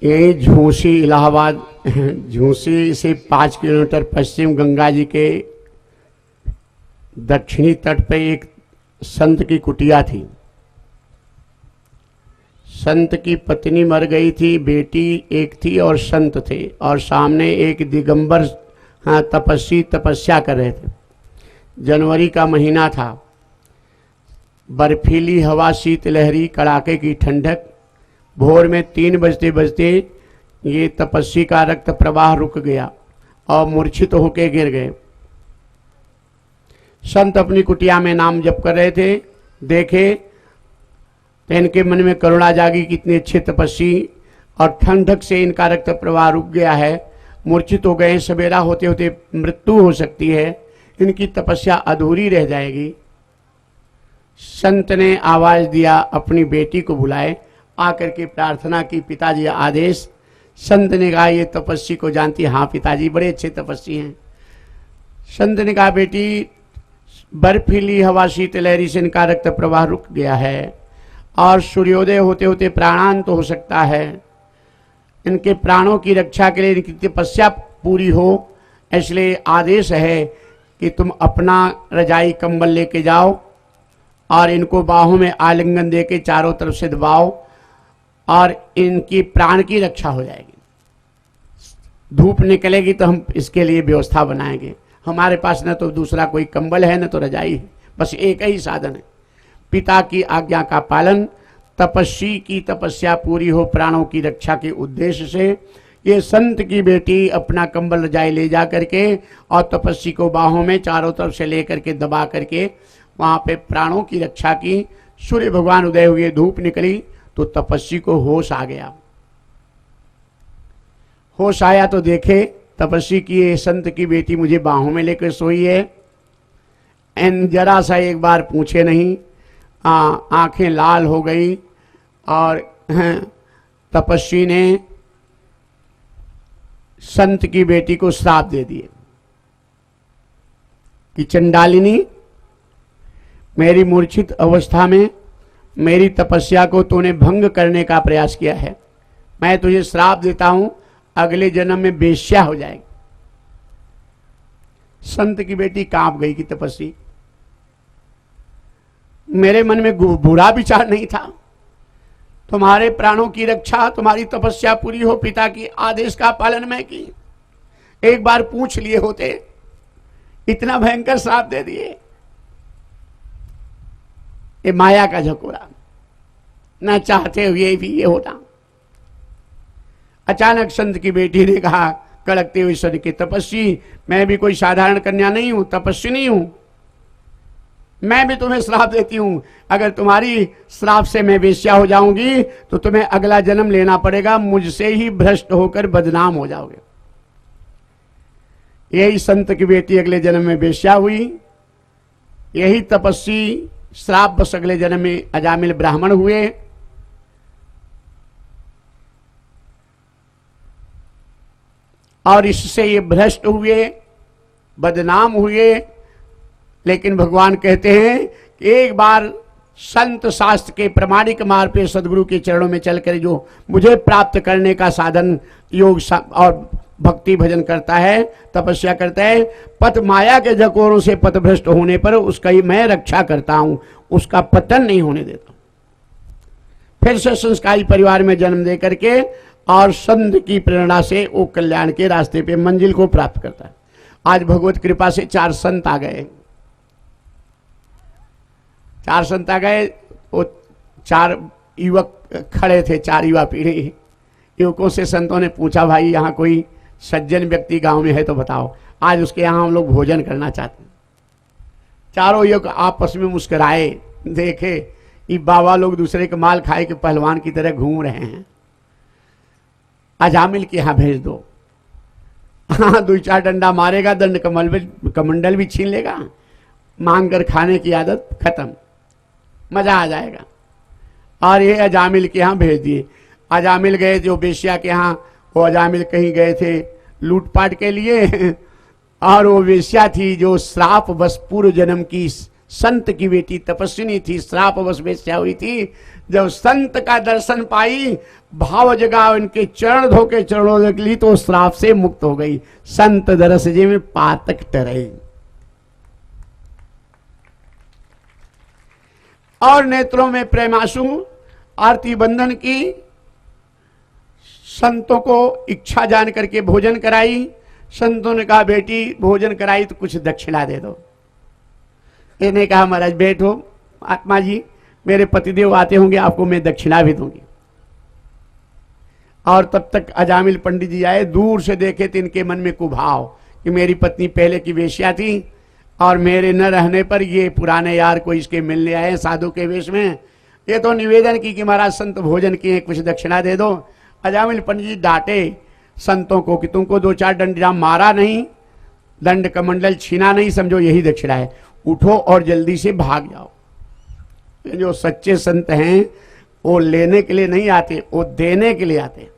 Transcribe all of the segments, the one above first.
यही झूसी इलाहाबाद, झूसी से 5 किलोमीटर पश्चिम गंगा जी के दक्षिणी तट पे एक संत की कुटिया थी। संत की पत्नी मर गई थी, बेटी एक थी और संत थे, और सामने एक दिगंबर तपस्वी तपस्या कर रहे थे। जनवरी का महीना था, बर्फीली हवा, शीतलहरी, कड़ाके की ठंडक। भोर में 3 बजते बजते ये तपस्वी का रक्त प्रवाह रुक गया और मूर्छित होकर गिर गए। संत अपनी कुटिया में नाम जप कर रहे थे, देखे तो इनके मन में करुणा जागी कि इतने अच्छे तपस्वी और ठंडक से इनका रक्त प्रवाह रुक गया है, मूर्छित हो गए, सवेरा होते होते मृत्यु हो सकती है, इनकी तपस्या अधूरी रह जाएगी। संत ने आवाज दिया, अपनी बेटी को बुलाए, आकर के प्रार्थना की, पिताजी आदेश। संत ने कहा ये तपस्वी को जानती? हाँ पिताजी, बड़े अच्छे तपस्वी हैं। संत ने कहा बेटी, बर्फीली हवा, शीतलहरी से इनका रक्त प्रवाह रुक गया है और सूर्योदय होते होते प्राणांत हो सकता है। इनके प्राणों की रक्षा के लिए इनकी तपस्या पूरी हो, इसलिए आदेश है कि तुम अपना रजाई कंबल लेके जाओ और इनको बाहों में आलिंगन देके चारों तरफ से दबाओ और इनकी प्राण की रक्षा हो जाएगी। धूप निकलेगी तो हम इसके लिए व्यवस्था बनाएंगे। हमारे पास न तो दूसरा कोई कंबल है, न तो रजाई है, बस एक ही साधन है, पिता की आज्ञा का पालन। तपस्वी की तपस्या पूरी हो प्राणों की रक्षा के उद्देश्य से ये संत की बेटी अपना कंबल रजाई ले जा करके और तपस्वी को बाहों में चारों तरफ से ले करके दबा करके वहाँ पे प्राणों की रक्षा की। सूर्य भगवान उदय हुए, धूप निकली तो तपस्वी को होश आ गया। होश आया तो देखे तपस्वी की ये संत की बेटी मुझे बाहों में लेकर सोई है, एन जरा सा एक बार पूछे नहीं, आंखें लाल हो गई और तपस्वी ने संत की बेटी को श्राप दे दिए कि चंडालिनी, मेरी मूर्छित अवस्था में मेरी तपस्या को तूने भंग करने का प्रयास किया है, मैं तुझे श्राप देता हूं, अगले जन्म में वेश्या हो जाएगी। संत की बेटी कांप गई कि तपस्वी, मेरे मन में बुरा विचार नहीं था, तुम्हारे प्राणों की रक्षा, तुम्हारी तपस्या पूरी हो, पिता की आदेश का पालन मैं की, एक बार पूछ लिए होते, इतना भयंकर श्राप दे दिए। ये माया का झकोरा, न चाहते हुए भी ये होता। अचानक संत की बेटी ने कहा कड़कते हुए स्वर के, तपस्वी, मैं भी कोई साधारण कन्या नहीं हूं, तपस्वी नहीं हूं, मैं भी तुम्हें श्राप देती हूं, अगर तुम्हारी श्राप से मैं वेश्या हो जाऊंगी तो तुम्हें अगला जन्म लेना पड़ेगा, मुझसे ही भ्रष्ट होकर बदनाम हो जाओगे। यही संत की बेटी अगले जन्म में वेश्या हुई, यही तपस्वी श्राप बस अगले जन्म में अजामिल ब्राह्मण हुए। और इससे ये भ्रष्ट हुए, बदनाम हुए। लेकिन भगवान कहते हैं कि एक बार संत शास्त्र के प्रमाणिक मार्ग पे सदगुरु के चरणों में चलकर जो मुझे प्राप्त करने का साधन योग और भक्ति भजन करता है, तपस्या करता है, पथ माया के झकोरों से पथभ्रष्ट होने पर उसका ही मैं रक्षा करता हूं, उसका पतन नहीं होने देता। फिर से संस्कारी परिवार में जन्म दे करके और संत की प्रेरणा से वो कल्याण के रास्ते पे मंजिल को प्राप्त करता है। आज भगवत कृपा से 4 संत आ गए, 4 संत आ गए। वो 4 युवक खड़े थे, 4 युवा पीढ़ी युवकों से संतों ने पूछा, भाई यहाँ कोई सज्जन व्यक्ति गांव में है तो बताओ, आज उसके यहाँ हम लोग भोजन करना चाहते हैं। चारों युवक आपस में मुस्कुराए, देखे कि बाबा लोग दूसरे के माल खाए के पहलवान की तरह घूम रहे हैं, अजामिल के यहाँ भेज दो। हाँ, 2-4 डंडा मारेगा, दंड कमंडल भी छीन लेगा, मांग कर खाने की आदत खत्म, मजा आ जाएगा। और ये अजामिल के यहाँ भेज दिए। अजामिल गए जो वेश्या के यहाँ, वो अजामिल कहीं गए थे लूटपाट के लिए और वो वेश्या थी जो श्राप बस पूर्व जन्म की संत की बेटी तपस्विनी थी, श्रापवश वेश्या हुई थी। जब संत का दर्शन पाई, भाव जगा, उनके चरण धोके चरणों ली तो श्राप से मुक्त हो गई। संत दरस जे में पातक टरे। और नेत्रों में प्रेमाशु, आरती बंधन की, संतों को इच्छा जान करके भोजन कराई। संतों ने कहा बेटी भोजन कराई तो कुछ दक्षिणा दे दो। इन्हें कहा महाराज बैठो, आत्मा जी मेरे पतिदेव आते होंगे, आपको मैं दक्षिणा भी दूंगी। और तब तक अजामिल पंडित जी आए, दूर से देखे तो इनके मन में कुभाव कि मेरी पत्नी पहले की वेश्या थी और मेरे न रहने पर ये पुराने यार को इसके मिलने आए साधु के वेश में। ये तो निवेदन की कि महाराज संत भोजन किए, कुछ दक्षिणा दे दो। अजामिल पंडित जी डांटे संतों को कि तुमको 2-4 डंडा मारा नहीं, दंड कमंडल छीना नहीं, समझो यही दक्षिणा है, उठो और जल्दी से भाग जाओ। जो सच्चे संत हैं वो लेने के लिए नहीं आते, वो देने के लिए आते।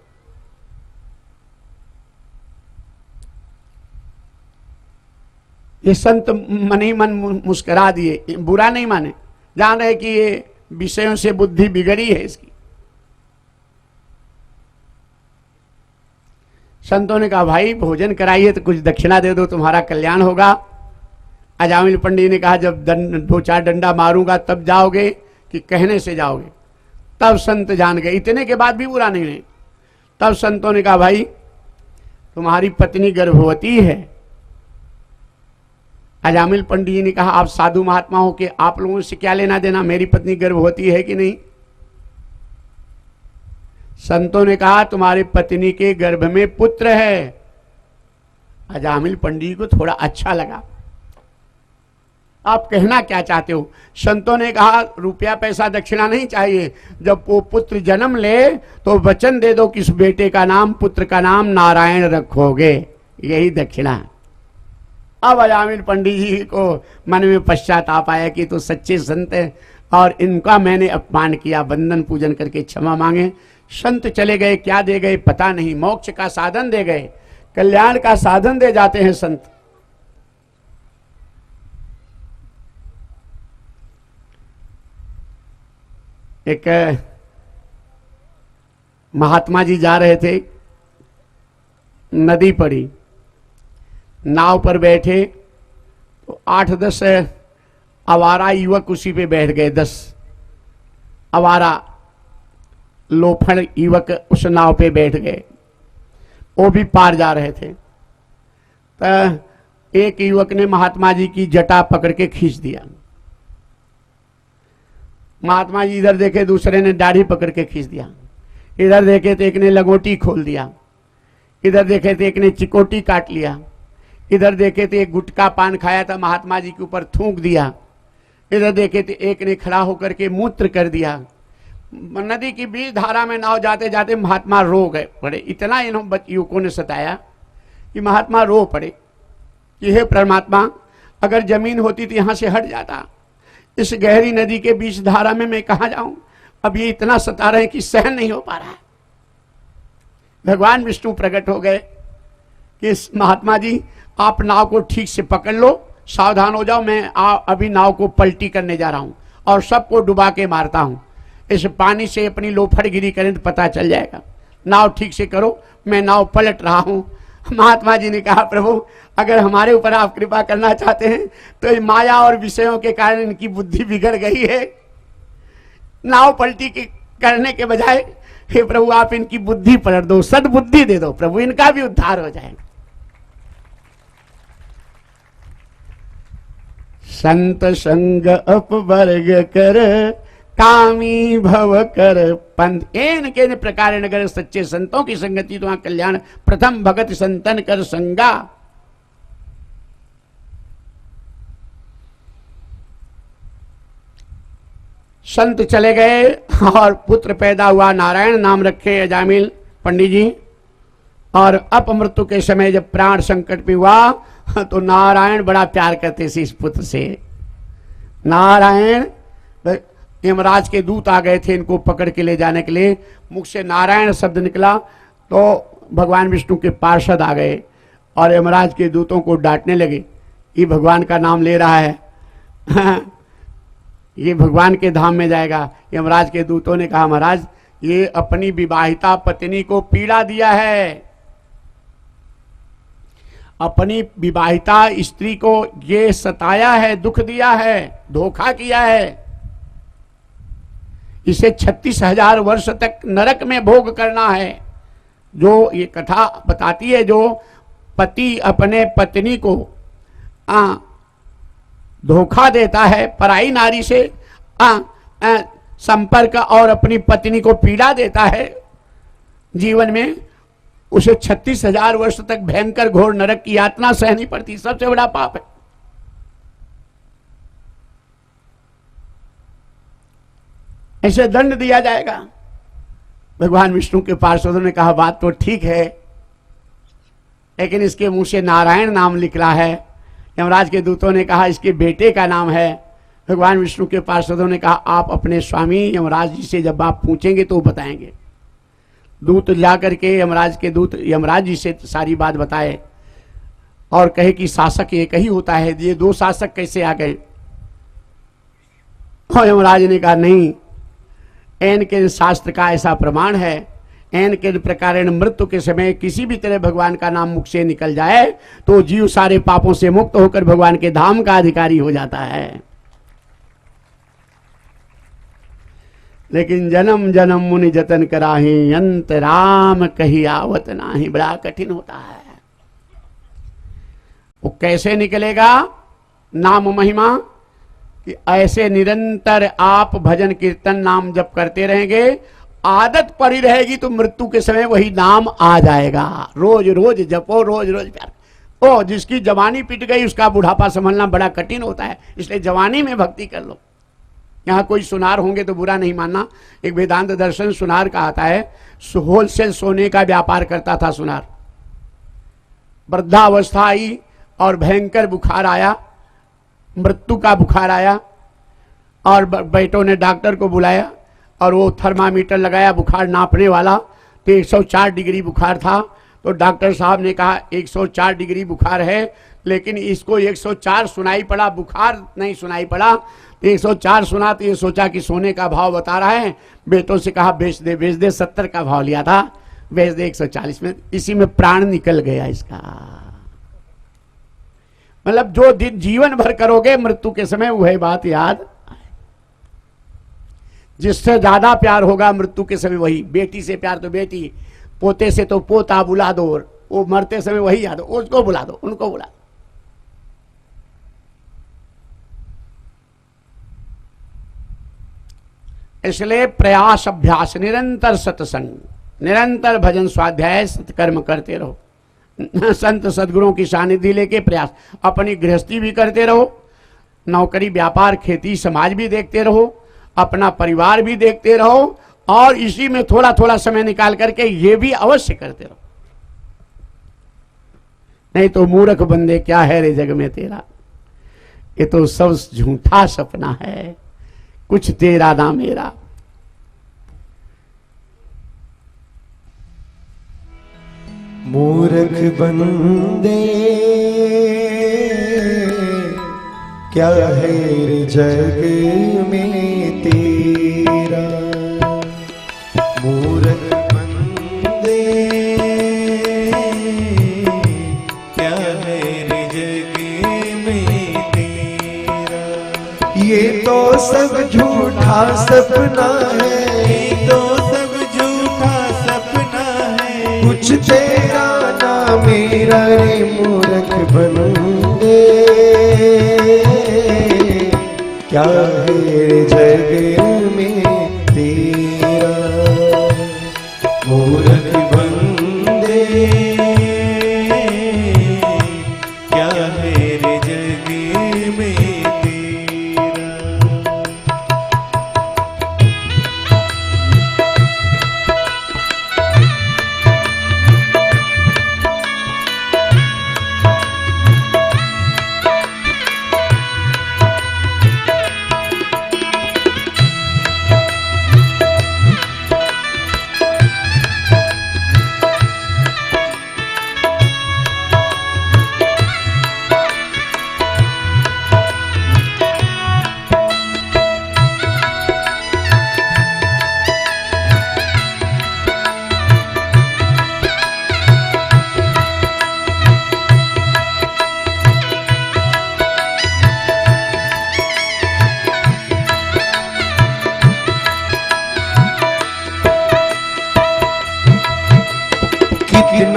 ये संत मन ही मन मुस्कुरा दिए, बुरा नहीं माने, जान रहे कि ये विषयों से बुद्धि बिगड़ी है इसकी। संतों ने कहा भाई भोजन कराइए तो कुछ दक्षिणा दे दो, तुम्हारा कल्याण होगा। अजामिल पंडित ने कहा जब 2-4 डंडा मारूंगा तब जाओगे कि कहने से जाओगे? तब संत जान गए, इतने के बाद भी बुरा नहीं है। तब संतों ने कहा भाई तुम्हारी पत्नी गर्भवती है। अजामिल पंडित जी ने कहा आप साधु महात्मा हो के आप लोगों से क्या लेना देना, मेरी पत्नी गर्भवती है कि नहीं? संतों ने कहा तुम्हारी पत्नी के गर्भ में पुत्र है। अजामिल पंडित जी को थोड़ा अच्छा लगा, आप कहना क्या चाहते हो? संतों ने कहा रुपया पैसा दक्षिणा नहीं चाहिए, जब वो पुत्र जन्म ले तो वचन दे दो कि इस बेटे का नाम, पुत्र का नाम नारायण रखोगे, यही दक्षिणा है। अब अजामिल पंडित जी को मन में पश्चाताप आया कि तो सच्चे संत है और इनका मैंने अपमान किया, वंदन पूजन करके क्षमा मांगे। संत चले गए, क्या दे गए पता नहीं, मोक्ष का साधन दे गए, कल्याण का साधन दे जाते हैं संत। एक महात्मा जी जा रहे थे, नदी पड़ी, नाव पर बैठे तो 8-10 आवारा युवक उसी पे बैठ गए। 10 आवारा लोफड़ युवक उस नाव पे बैठ गए, वो भी पार जा रहे थे। तो एक युवक ने महात्मा जी की जटा पकड़ के खींच दिया। महात्मा जी इधर देखे, दूसरे ने दाढ़ी पकड़ के खींच दिया। इधर देखे तो एक ने लगोटी खोल दिया, इधर देखे तो एक ने चिकोटी काट लिया, इधर देखे तो एक गुटखा पान खाया था महात्मा जी के ऊपर थूक दिया, इधर देखे तो एक ने खड़ा होकर के मूत्र कर दिया। नदी की बीच धारा में नाव जाते जाते महात्मा रो गए पड़े। इतना इन युवकों ने सताया कि महात्मा रो पड़े कि हे परमात्मा, अगर जमीन होती तो यहां से हट जाता, इस गहरी नदी के बीच धारा में मैं कहां जाऊं? अब ये इतना सता रहे कि सहन नहीं हो पा रहा है। भगवान विष्णु प्रकट हो गए कि महात्मा जी आप नाव को ठीक से पकड़ लो, सावधान हो जाओ, मैं अभी नाव को पलटी करने जा रहा हूं और सबको डुबा के मारता हूं। इस पानी से अपनी लोफड़गिरी करें तो पता चल जाएगा, नाव ठीक से करो, मैं नाव पलट रहा हूं। महात्मा जी ने कहा प्रभु अगर हमारे ऊपर आप कृपा करना चाहते हैं तो माया और विषयों के कारण इनकी बुद्धि बिगड़ गई है, नाव पलटी करने के बजाय हे प्रभु आप इनकी बुद्धि पलट दो, सद्बुद्धि दे दो प्रभु, इनका भी उद्धार हो जाए। संत संग अपवर्ग कर कामी भव कर पंथ एन के प्रकार नगर सच्चे संतों की संगति तो कल्याण प्रथम भगत संतन कर संगा। संत चले गए और पुत्र पैदा हुआ, नारायण नाम रखे अजामिल पंडित जी। और अपमृत्यु के समय जब प्राण संकट में हुआ तो नारायण बड़ा प्यार करते थे इस पुत्र से। नारायण, यमराज के दूत आ गए थे इनको पकड़ के ले जाने के लिए, मुख से नारायण शब्द निकला तो भगवान विष्णु के पार्षद आ गए और यमराज के दूतों को डांटने लगे, ये भगवान का नाम ले रहा है। ये भगवान के धाम में जाएगा। यमराज के दूतों ने कहा महाराज ये अपनी विवाहिता पत्नी को पीड़ा दिया है, अपनी विवाहिता स्त्री को ये सताया है, दुख दिया है, धोखा किया है, इसे 36,000 वर्ष तक नरक में भोग करना है। जो ये कथा बताती है, जो पति अपने पत्नी को धोखा देता है, पराई नारी से संपर्क और अपनी पत्नी को पीड़ा देता है जीवन में, उसे 36,000 वर्ष तक भयंकर घोर नरक की यातना सहनी पड़ती, सबसे बड़ा पाप है। ऐसे दंड दिया जाएगा। भगवान विष्णु के पार्षदों ने कहा बात तो ठीक है, लेकिन इसके मुंह से नारायण नाम निकला है। यमराज के दूतों ने कहा इसके बेटे का नाम है। भगवान विष्णु के पार्षदों ने कहा आप अपने स्वामी यमराज जी से जब आप पूछेंगे तो बताएंगे। दूत जाकर के यमराज के दूत यमराज जी से सारी बात बताए और कहे कि शासक एक ही होता है, ये दो शासक कैसे आ गए। और यमराज ने कहा नहीं, एन के शास्त्र का ऐसा प्रमाण है, एन के प्रकार मृत्यु के समय किसी भी तरह भगवान का नाम मुख से निकल जाए तो जीव सारे पापों से मुक्त होकर भगवान के धाम का अधिकारी हो जाता है। लेकिन जन्म जन्म मुनि जतन कराही, अंत राम कही आवत नाही, बड़ा कठिन होता है। वो कैसे निकलेगा नाम महिमा कि ऐसे निरंतर आप भजन कीर्तन नाम जप करते रहेंगे, आदत पड़ी रहेगी तो मृत्यु के समय वही नाम आ जाएगा। रोज रोज जपो, रोज रोज प्यार। ओ जिसकी जवानी पिट गई उसका बुढ़ापा संभलना बड़ा कठिन होता है, इसलिए जवानी में भक्ति कर लो। यहाँ कोई सुनार होंगे तो बुरा नहीं मानना, एक वेदांत दर्शन सुनार का आता है, होलसेल सोने का व्यापार करता था सुनार। वृद्धावस्था आई और भयंकर बुखार आया, मृत्यु का बुखार आया और बेटों ने डॉक्टर को बुलाया और वो थर्मामीटर लगाया बुखार नापने वाला, तो 104 डिग्री बुखार था। तो डॉक्टर साहब ने कहा 104 डिग्री बुखार है, लेकिन इसको 104 सुनाई पड़ा, बुखार नहीं सुनाई पड़ा। तो 104 सुना तो ये सोचा कि सोने का भाव बता रहा है, बेटों से कहा बेच दे, बेच दे, 70 का भाव लिया था, बेच दे 140 में। इसी में प्राण निकल गया इसका। मतलब जो दिन जीवन भर करोगे मृत्यु के समय वह बात याद, जिससे ज्यादा प्यार होगा मृत्यु के समय वही। बेटी से प्यार तो बेटी, पोते से तो पोता बुला दो, वो मरते समय वही याद हो, उसको बुला दो, उनको बुला दो। इसलिए प्रयास अभ्यास, निरंतर सत्संग, निरंतर भजन स्वाध्याय सत्कर्म करते रहो, संत सदगुरुओं की सानिध्य लेके प्रयास, अपनी गृहस्थी भी करते रहो, नौकरी व्यापार खेती समाज भी देखते रहो, अपना परिवार भी देखते रहो, और इसी में थोड़ा थोड़ा समय निकाल करके ये भी अवश्य करते रहो। नहीं तो मूर्ख बंदे क्या है रे जग में तेरा, ये तो सब झूठा सपना है, कुछ तेरा ना मेरा। मूर्ख बंदे क्या है रे जग में तेरा, मूर्ख बंदे क्या है रे जग में तेरा। ये तो सब झूठा सपना है, ये तो सब झूठा सपना है, कुछ तेरा ना मेरा रे मूर्ख बंदे क्या है जग में तेरा। मूर्ख बंदे क्या है रे जग में तेरा।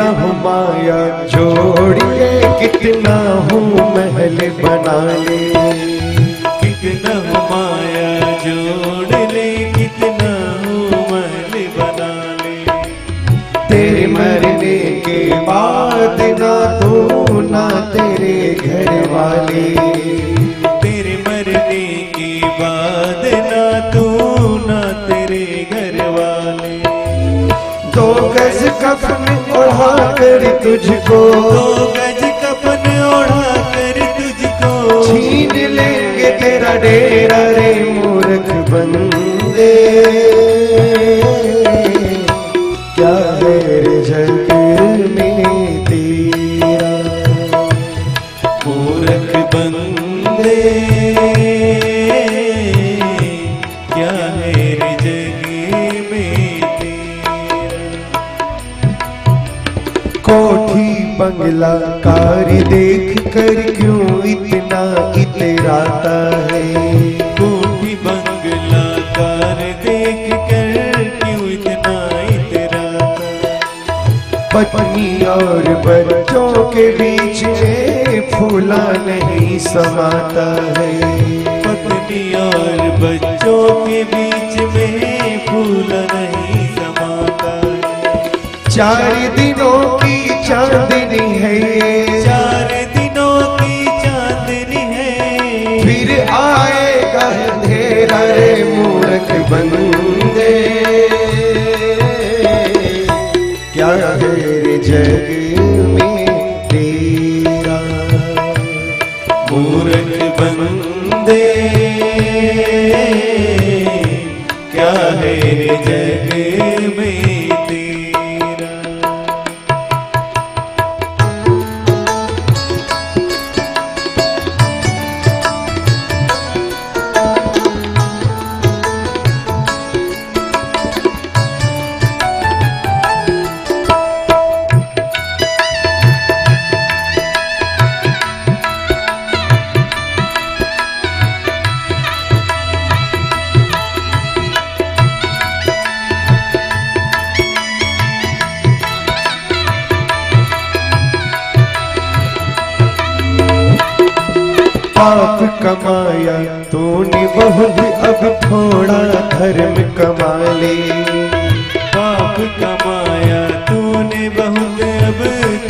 कितना हूँ माया जोड़ ले, कितना हूँ महल बना ले। कितना हूँ माया जोड़ ले, कितना हूँ महल बना ले। तेरे मरने के बाद ना तू ना तेरे घर वाले, तेरे मरने के बाद ना तू ना तेरे घर वाले। दो गज कफन ओढ़ा कर तुझको, दो गज कफन ओढ़ा कर तुझको छीन लेंगे तेरा डेरा रे मूर्ख बंदे। क्या है रे जग में तेरा, मूर्ख बंदे क्या है रे जग में तेरा। कोठी बंगला कार देख कर क्यों इतना इतराता है। कोठी बंगला कार देख कर क्यों इतना इतराता। पत्नी और बच्चों के बीच में फूला नहीं समाता है। पत्नी और बच्चों के बीच में फूल नहीं समाता है। 4 दिनों की चांदनी है ये, 4 दिनों की चांदनी है। फिर आएगा अंधेरा रे मूर्ख बंदे। क्या है रे जग में तेरा, मूर्ख बंदे क्या है रे जग में तेरा। पाप कमाया तूने बहुत, अब थोड़ा धर्म कमा ले। पाप कमाया तूने बहुत, अब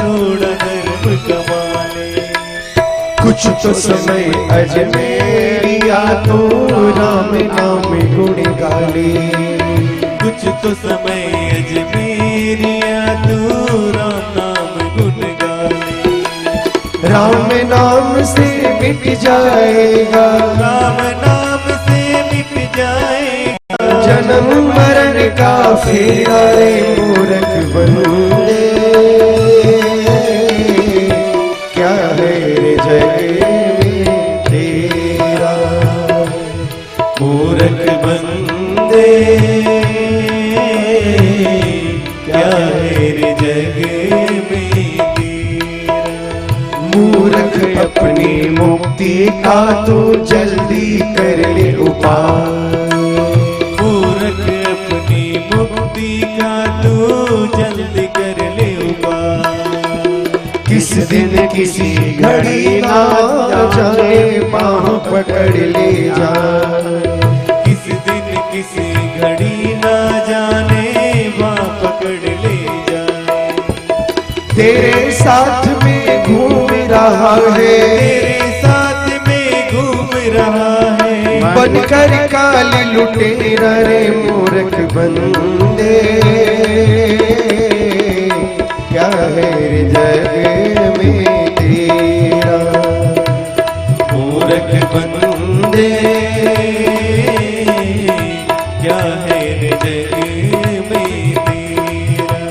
थोड़ा धर्म कमा ले। कुछ तो समय अजमेरिया तू राम नाम गुण गाले। कुछ तो समय अजमेरिया तू राम नाम गुण गाले। राम नाम से मिट जाएगा, राम नाम से मिट जाएगा जन्म मरण का फेरा रे मूर्ख बंदे। क्या है रे जग में तेरा, मूर्ख बंदे क्या है रे जग में तेरा। मूर्ख अपनी मुक्ति का तू जल्दी कर ले उपाय। मूर्ख अपनी मुक्ति का तू जल्दी कर ले उपाय। किस दिन किसी घड़ी ना जाए बाहों पकड़ ले जा। किस दिन किसी घड़ी ना जाने वहाँ पकड़ ले जाए। तेरे साथ में घूम रहा है, तेरे साथ में घूम रहा है बनकर काली लुटेरा रे मूर्ख बंदे। क्या है रे जग में तेरा, मूर्ख बंदे क्या है रे जग में तेरा।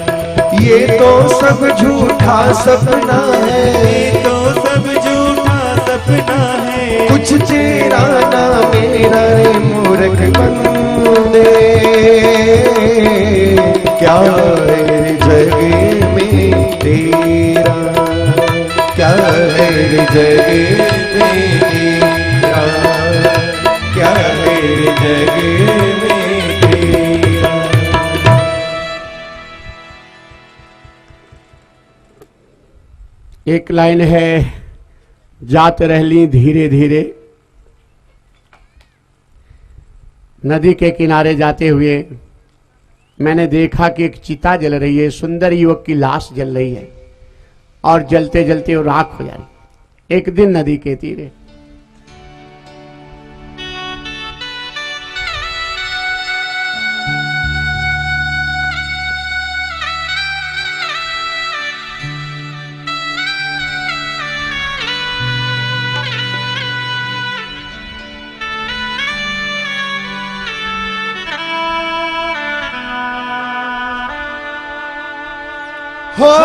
ये तो सब झूठा सपना है, ये तो सब झूठा सपना है। कुछ तेरा ना मेरा रे मूर्ख बंदे। क्या है रे जग में तेरा, क्या है रे जग में तेरा, क्या है रे जग में तेरा। एक लाइन है, जात रहली धीरे धीरे। नदी के किनारे जाते हुए मैंने देखा कि एक चिता जल रही है, सुंदर युवक की लाश जल रही है और जलते जलते वो राख हो जा रही। एक दिन नदी के तीरे हो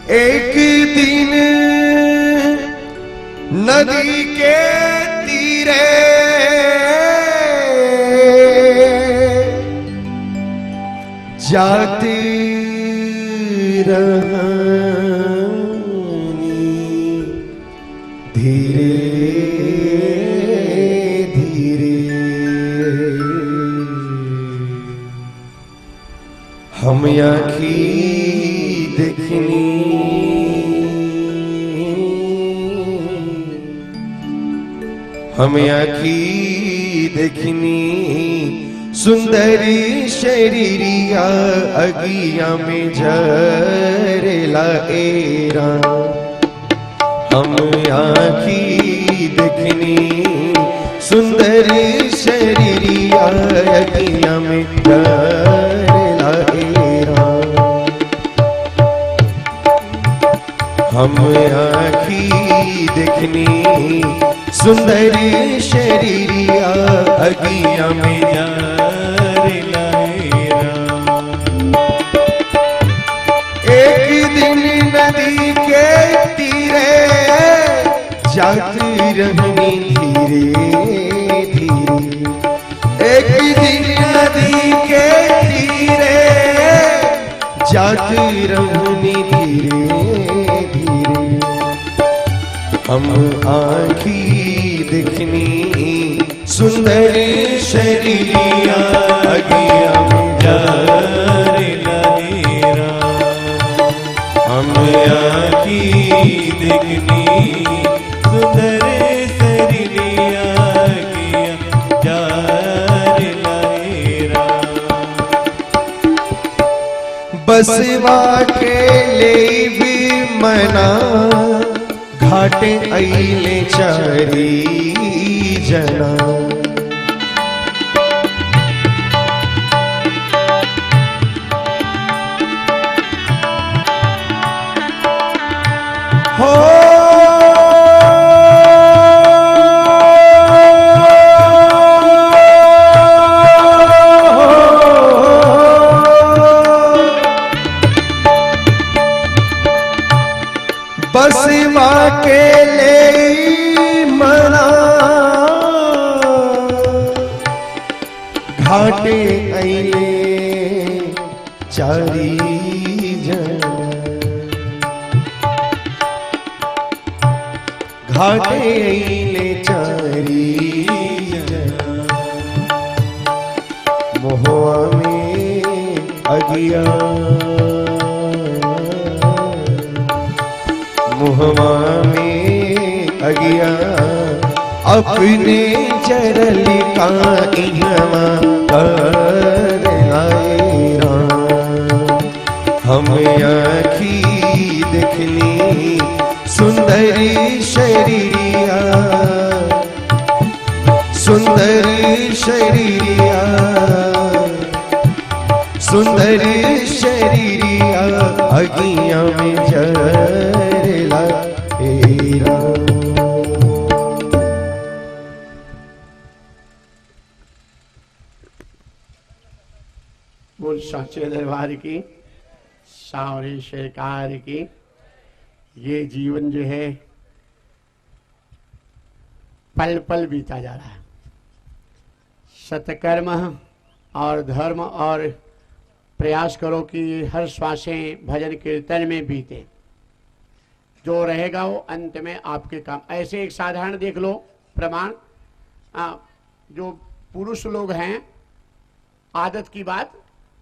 एक दिन नदी के तीरे जाती रहनी धीरे धीरे। हम आँखी देखनी हम आँखी देखनी सुंदरी शरीरिया अगिया में झरेला एरा। हम आँखी देखनी सुंदरी शरीरिया अगिया में झरेला एरा। हम आँखी देखनी सुंदरी शरीरिया अगिया में झरेला एरा। एक दिन नदी के तीरे जाती रहनी धीरे धीरे। एक दिन नदी के तीरे जाती रहनी धीरे धीरे। हम आँखी देखनी सुंदरी शरीरिया अगिया में झरेला एरा। हम आँखी देखनी सुंदर शरीरिया अगिया झरेला एरा। बसवा के ले भी मना घाटे अइले चारी जना। हो बसवा के ले मना घाटे अइले चारी जना। घाटे अइले चारी जना। मोहवा में अगिया मुहवा में अगिया अपने चरल का इहवा कर आएरा। हम आँखी देखनी सुंदरी शरीरिया सुंदरी शरीरिया सुंदरी शरीरिया अगिया में झरेला एरा। बोल साचे दरबार की, सावरी सरकार की। ये जीवन जो है पल पल बीता जा रहा है। सत्कर्म और धर्म और प्रयास करो कि हर श्वासें भजन कीर्तन में बीते। जो रहेगा वो अंत में आपके काम। ऐसे एक साधारण देख लो, प्रमाण। जो पुरुष लोग हैं, आदत की बात,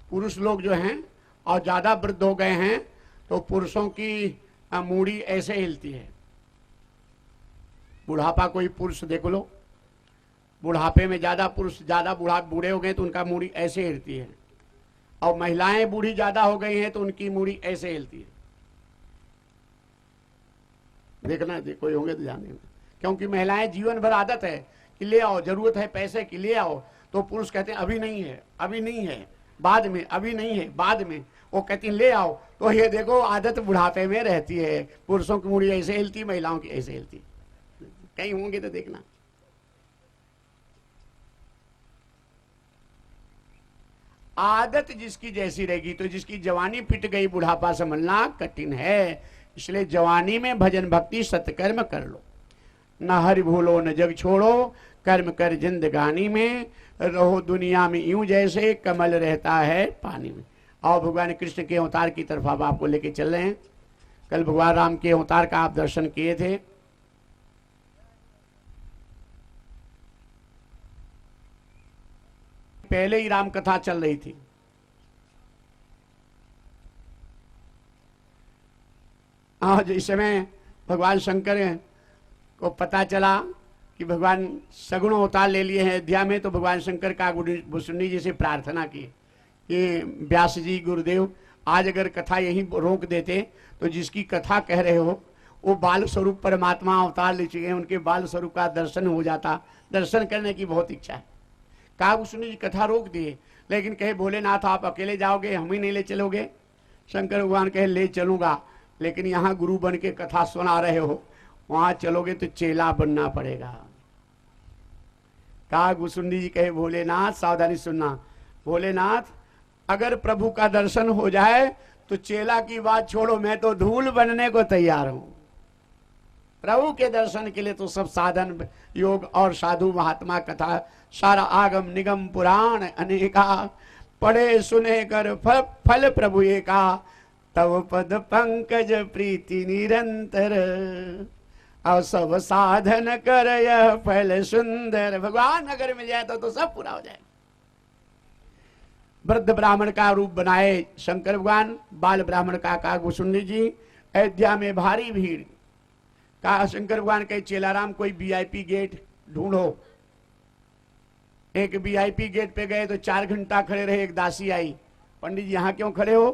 पुरुष लोग जो हैं और ज्यादा वृद्ध हो गए हैं तो पुरुषों की मूड़ी ऐसे हिलती है। बुढ़ापा कोई पुरुष देख लो, बुढ़ापे में ज्यादा पुरुष ज्यादा बूढ़े हो गए तो उनका मूड़ी ऐसे हिलती है, और महिलाएं बूढ़ी ज्यादा हो गई हैं तो उनकी मूड़ी ऐसे हिलती है। देखना कोई होंगे तो जानेंगे, क्योंकि महिलाएं जीवन भर आदत है कि ले आओ, जरूरत है पैसे की ले आओ, तो पुरुष कहते हैं अभी नहीं है, अभी नहीं है, बाद में, अभी नहीं है, बाद में। वो कहती हैं ले आओ, तो ये देखो आदत बुढ़ापे में रहती है। पुरुषों की मूड़ी ऐसे हिलती, महिलाओं की ऐसे हिलती। कहीं होंगे तो देखना। आदत जिसकी जैसी रहेगी, तो जिसकी जवानी फिट गई बुढ़ापा संभलना कठिन है। इसलिए जवानी में भजन भक्ति सत्कर्म कर लो, न हरि भूलो न जग छोड़ो, कर्म कर जिंदगानी में, रहो दुनिया में यूं जैसे कमल रहता है पानी में। और भगवान कृष्ण के अवतार की तरफ अब आपको लेके चल रहे हैं। कल भगवान राम के अवतार का आप दर्शन किए थे। पहले ही राम कथा चल रही थी। आज इस समय भगवान शंकर को पता चला कि भगवान सगुण अवतार ले लिए हैं अयोध्या में, तो भगवान शंकर का भुसुंडी जी से प्रार्थना की कि व्यास जी गुरुदेव, आज अगर कथा यहीं रोक देते तो जिसकी कथा कह रहे हो वो बाल स्वरूप परमात्मा अवतार ले चुके हैं, उनके बाल स्वरूप का दर्शन हो जाता। दर्शन करने की बहुत इच्छा है। कहा भुसुंडी जी कथा रोक दिए, लेकिन कहे भोलेनाथ आप अकेले जाओगे, हम ही नहीं ले चलोगे। शंकर भगवान कहे ले चलूंगा, लेकिन यहाँ गुरु बन के कथा सुना रहे हो, वहां चलोगे तो चेला बनना पड़ेगा। कहा भुसुंडी जी कहे भोलेनाथ सावधानी सुनना, भोलेनाथ अगर प्रभु का दर्शन हो जाए तो चेला की बात छोड़ो, मैं तो धूल बनने को तैयार हूं। प्रभु के दर्शन के लिए तो सब साधन योग और साधु महात्मा कथा सारा आगम निगम पुराण अनेका, पढ़े सुने कर फल प्रभु एका, तव पद पंकज प्रीति निरंतर, और सब साधन कर यह फल सुंदर। भगवान अगर मिल जाए तो सब पूरा हो जाए। वृद्ध ब्राह्मण का रूप बनाए शंकर भगवान, बाल ब्राह्मण का कहा भुसुंडी जी। अयोध्या में भारी भीड़, कहा शंकर भगवान कहे चेलाराम कोई वीआईपी गेट ढूंढो। एक वीआईपी गेट पे गए तो 4 घंटा खड़े रहे। एक दासी आई, पंडित जी यहाँ क्यों खड़े हो?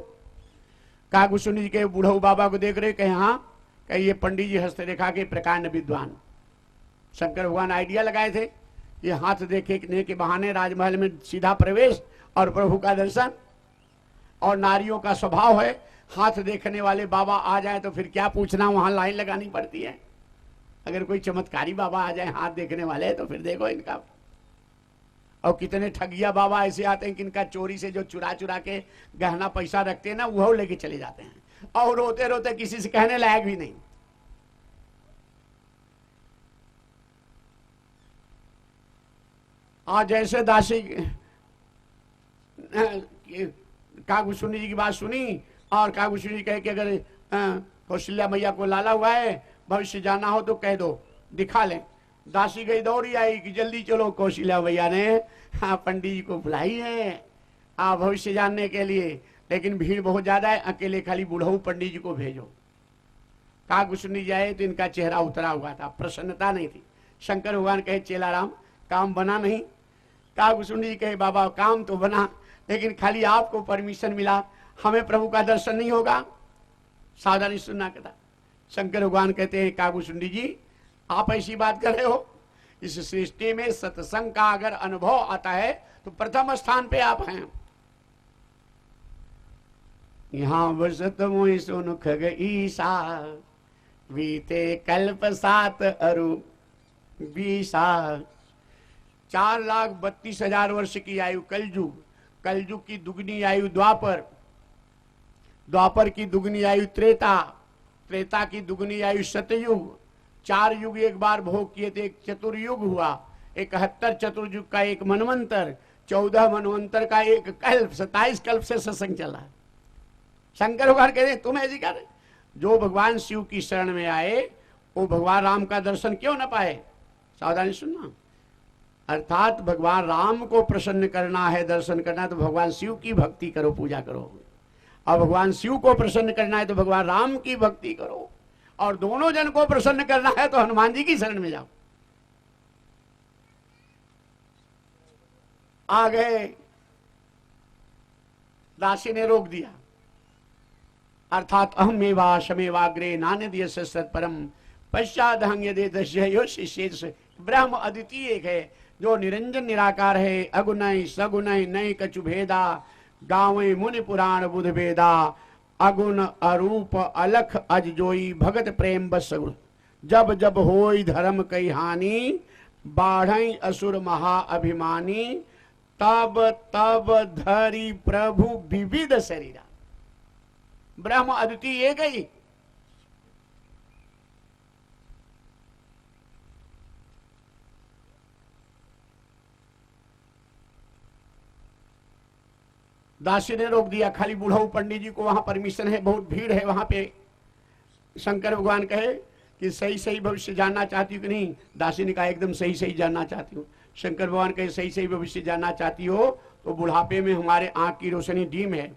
कहा भुसुंडी जी के बूढ़ऊ बाबा को देख रहे, कहे हाँ, कहे ये पंडित जी हस्तरेखा के प्रकांड विद्वान। शंकर भगवान आइडिया लगाए थे, ये हाथ देखने के बहाने राजमहल में सीधा प्रवेश और प्रभु का दर्शन। और नारियों का स्वभाव है, हाथ देखने वाले बाबा आ जाए तो फिर क्या पूछना, वहां लाइन लगानी पड़ती है। अगर कोई चमत्कारी बाबा आ जाए हाथ देखने वाले तो फिर देखो इनका। और कितने ठगिया बाबा ऐसे आते हैं कि इनका चोरी से जो चुरा चुरा के गहना पैसा रखते हैं ना, वह लेके चले जाते हैं, और रोते रोते किसी से कहने लायक भी नहीं। और जैसे दासी कागभूषणी जी की बात सुनी, और कागभूषणी जी कहे कि अगर कौशल्या मैया को लाला हुआ है, भविष्य जाना हो तो कह दो, दिखा लें। दासी गई दौड़ी आई कि जल्दी चलो, कौशल्या मैया ने पंडित जी को बुलाई है भविष्य जानने के लिए, लेकिन भीड़ बहुत ज्यादा है, अकेले खाली बुढ़ऊ पंडित जी को भेजो। कागभूषणी जाए तो इनका चेहरा उतरा हुआ था, प्रसन्नता नहीं थी। शंकर भगवान कहे चेलाराम काम बना नहीं? कागभूषणी जी कहे बाबा काम तो बना, लेकिन खाली आपको परमिशन मिला, हमें प्रभु का दर्शन नहीं होगा। सावधानी सुनना कहता। शंकर भगवान कहते हैं कागभूषणी जी आप ऐसी बात कर रहे हो, इस सृष्टि में सत्संग का अगर अनुभव आता है तो प्रथम स्थान पे आप हैं। यहाँ बसत मोहि सुन खग ईसा, बीते कल्प 7 अरु 20। 4,32,000 वर्ष की आयु कलयुग, कलयुग की दुगनी आयु द्वापर, द्वापर की दुगनी आयु त्रेता, त्रेता की दुगनी आयु सतयुग। 4 युग एक बार भोग किए थे, एक चतुर्युग हुआ, 71 चतुर्युग का एक मनवंतर, 14 मनवंतर का एक कल्प, 27 कल्प से सत्संग चला। शंकर भगवान कहते तुम ऐसी कर, जो भगवान शिव की शरण में आए वो भगवान राम का दर्शन क्यों न पाए? सावधानी सुनना। अर्थात भगवान राम को प्रसन्न करना है, दर्शन करना है तो भगवान शिव की भक्ति करो, पूजा करो। और भगवान शिव को प्रसन्न करना है तो भगवान राम की भक्ति करो। और दोनों जन को प्रसन्न करना है तो हनुमान जी की शरण में जाओ। आ गए, दासी ने रोक दिया। अर्थात अहमेवा शमेवाग्रे नान्यदीय सत्परम पश्चादहं यदेतस्य शिष्य। ब्रह्म अद्वितीय एक है, जो निरंजन निराकार है, अगुणय सगुणय नय कछु भेदा, गावे मुनि पुराण बुध भेदा, अगुण अरूप अलख अज जोई, भगत प्रेम बस सगुण। जब जब होई धर्म कई हानि, बाढ़ई असुर महा अभिमानी, तब तब धरी प्रभु विविध शरीरा। ब्रह्म अद्वितीय एक ही। दासी ने रोक दिया। खाली बुढ़ऊ पंडित जी को वहां परमिशन है, बहुत भीड़ है वहां पे। शंकर भगवान कहे कि सही सही भविष्य जानना चाहती हो कि नहीं? दासी ने कहा एकदम सही सही जानना चाहती हूँ। शंकर भगवान कहे सही सही भविष्य जानना चाहती हो तो बुढ़ापे में हमारे आंख की रोशनी डीम है,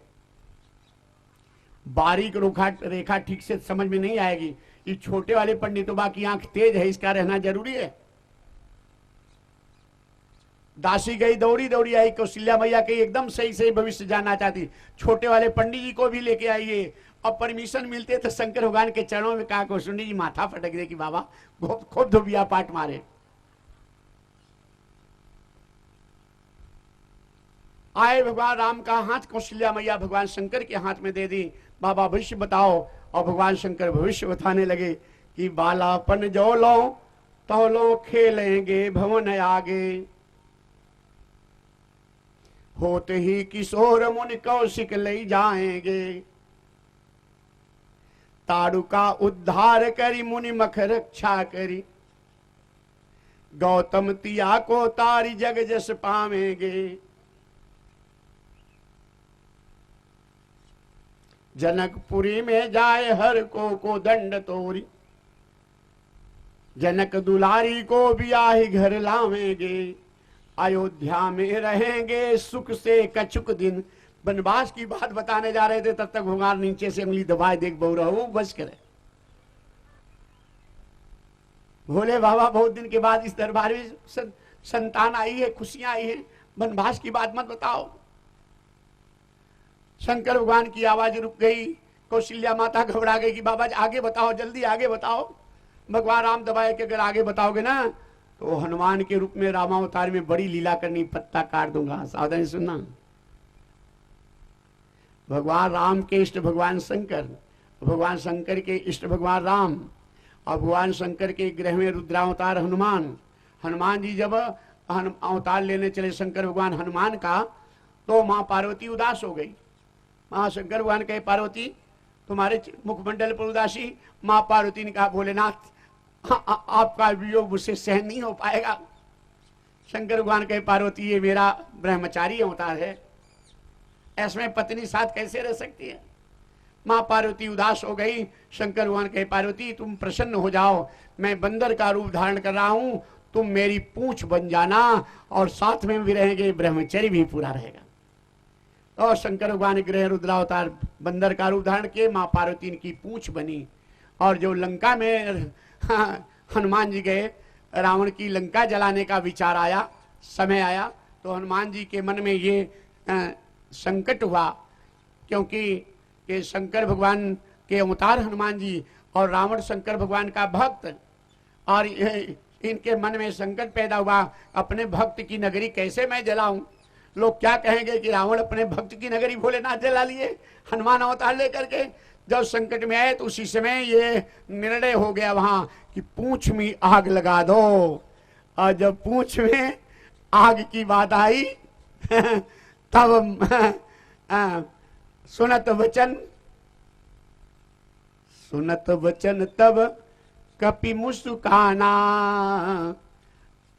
बारीक रेखा ठीक से समझ में नहीं आएगी। ये छोटे वाले पंडितों बाकी आंख तेज है, इसका रहना जरूरी है। दासी गई, दौड़ी दौड़ी आई, कौशल्या मैया कही एकदम सही सही भविष्य जानना चाहती, छोटे वाले पंडित जी को भी लेके आइए। अब परमिशन मिलते तो शंकर भगवान के चरणों में कहा, कौशुंडी जी माथा फटक दे कि बाबा खूब धोबिया पाठ मारे। आए भगवान राम का हाथ कौशल्या मैया भगवान शंकर के हाथ में दे दी। बाबा भविष्य बताओ। और भगवान शंकर भविष्य बताने लगे कि बालापन जो लो तो लो खेलेंगे भवन आगे, होते ही किशोर मुनि कौशिक ले जाएंगे, ताड़ू का उद्धार करी मुनि मख रक्षा करी, गौतम तिया को तारी जग जस पावेंगे, जनकपुरी में जाए हर को दंड तोरी, जनक दुलारी को ब्याही घर लावेंगे, अयोध्या में रहेंगे सुख से कछुक दिन। वनवास की बात बताने जा रहे थे, तब तक भगवान नीचे से उंगली दबाए, देख बहु बस करे। भोले बाबा बहुत दिन के बाद इस दरबार में संतान आई है, खुशियां आई है, वनवास की बात मत बताओ। शंकर भगवान की आवाज रुक गई। कौशल्या माता घबरा गई कि बाबा आगे बताओ, जल्दी आगे बताओ। भगवान राम दबाए कि अगर आगे बताओगे ना तो हनुमान के रूप में रामावतार में बड़ी लीला करनी, पत्ता काट दूंगा। सावधानी सुनना। भगवान राम के इष्ट भगवान शंकर, भगवान शंकर के इष्ट भगवान राम, और भगवान शंकर के ग्रह में रुद्रावतार हनुमान। हनुमान जी जब अवतार लेने चले शंकर भगवान हनुमान का, तो माँ पार्वती उदास हो गई। माँ शंकर भगवान कहे, पार्वती तुम्हारे मुखमंडल पर उदासी। माँ पार्वती ने कहा, भोलेनाथ आपका वियोग मुझसे सहन नहीं हो पाएगा। शंकर भगवान कहे, पार्वती ये मेरा ब्रह्मचारी अवतार है, ऐसमें पत्नी साथ कैसे रह सकती है? माँ पार्वती उदास हो गई। शंकर भगवान कहे, पार्वती तुम प्रसन्न हो जाओ, मैं बंदर का रूप धारण कर रहा हूं, तुम मेरी पूंछ बन जाना और साथ में भी रहेंगे, ब्रह्मचर्य भी पूरा रहेगा। और शंकर भगवान ग्रह रुद्रावतार बंदर का रूप धारण किए, माँ पार्वती की पूंछ बनी। और जो लंका में हनुमान जी गए, रावण की लंका जलाने का विचार आया, समय आया, तो हनुमान जी के मन में ये संकट हुआ, क्योंकि ये शंकर भगवान के अवतार हनुमान जी और रावण शंकर भगवान का भक्त, और इनके मन में संकट पैदा हुआ, अपने भक्त की नगरी कैसे मैं जलाऊं? लोग क्या कहेंगे कि रावण अपने भक्त की नगरी भोलेनाथ जला लिए हनुमान अवतार लेकर के। जब संकट में आए तो उसी समय ये निर्णय हो गया वहां कि पूंछ में आग लगा दो। और जब पूंछ में आग की बात आई तब सुनत वचन तब कपि मुस्काना,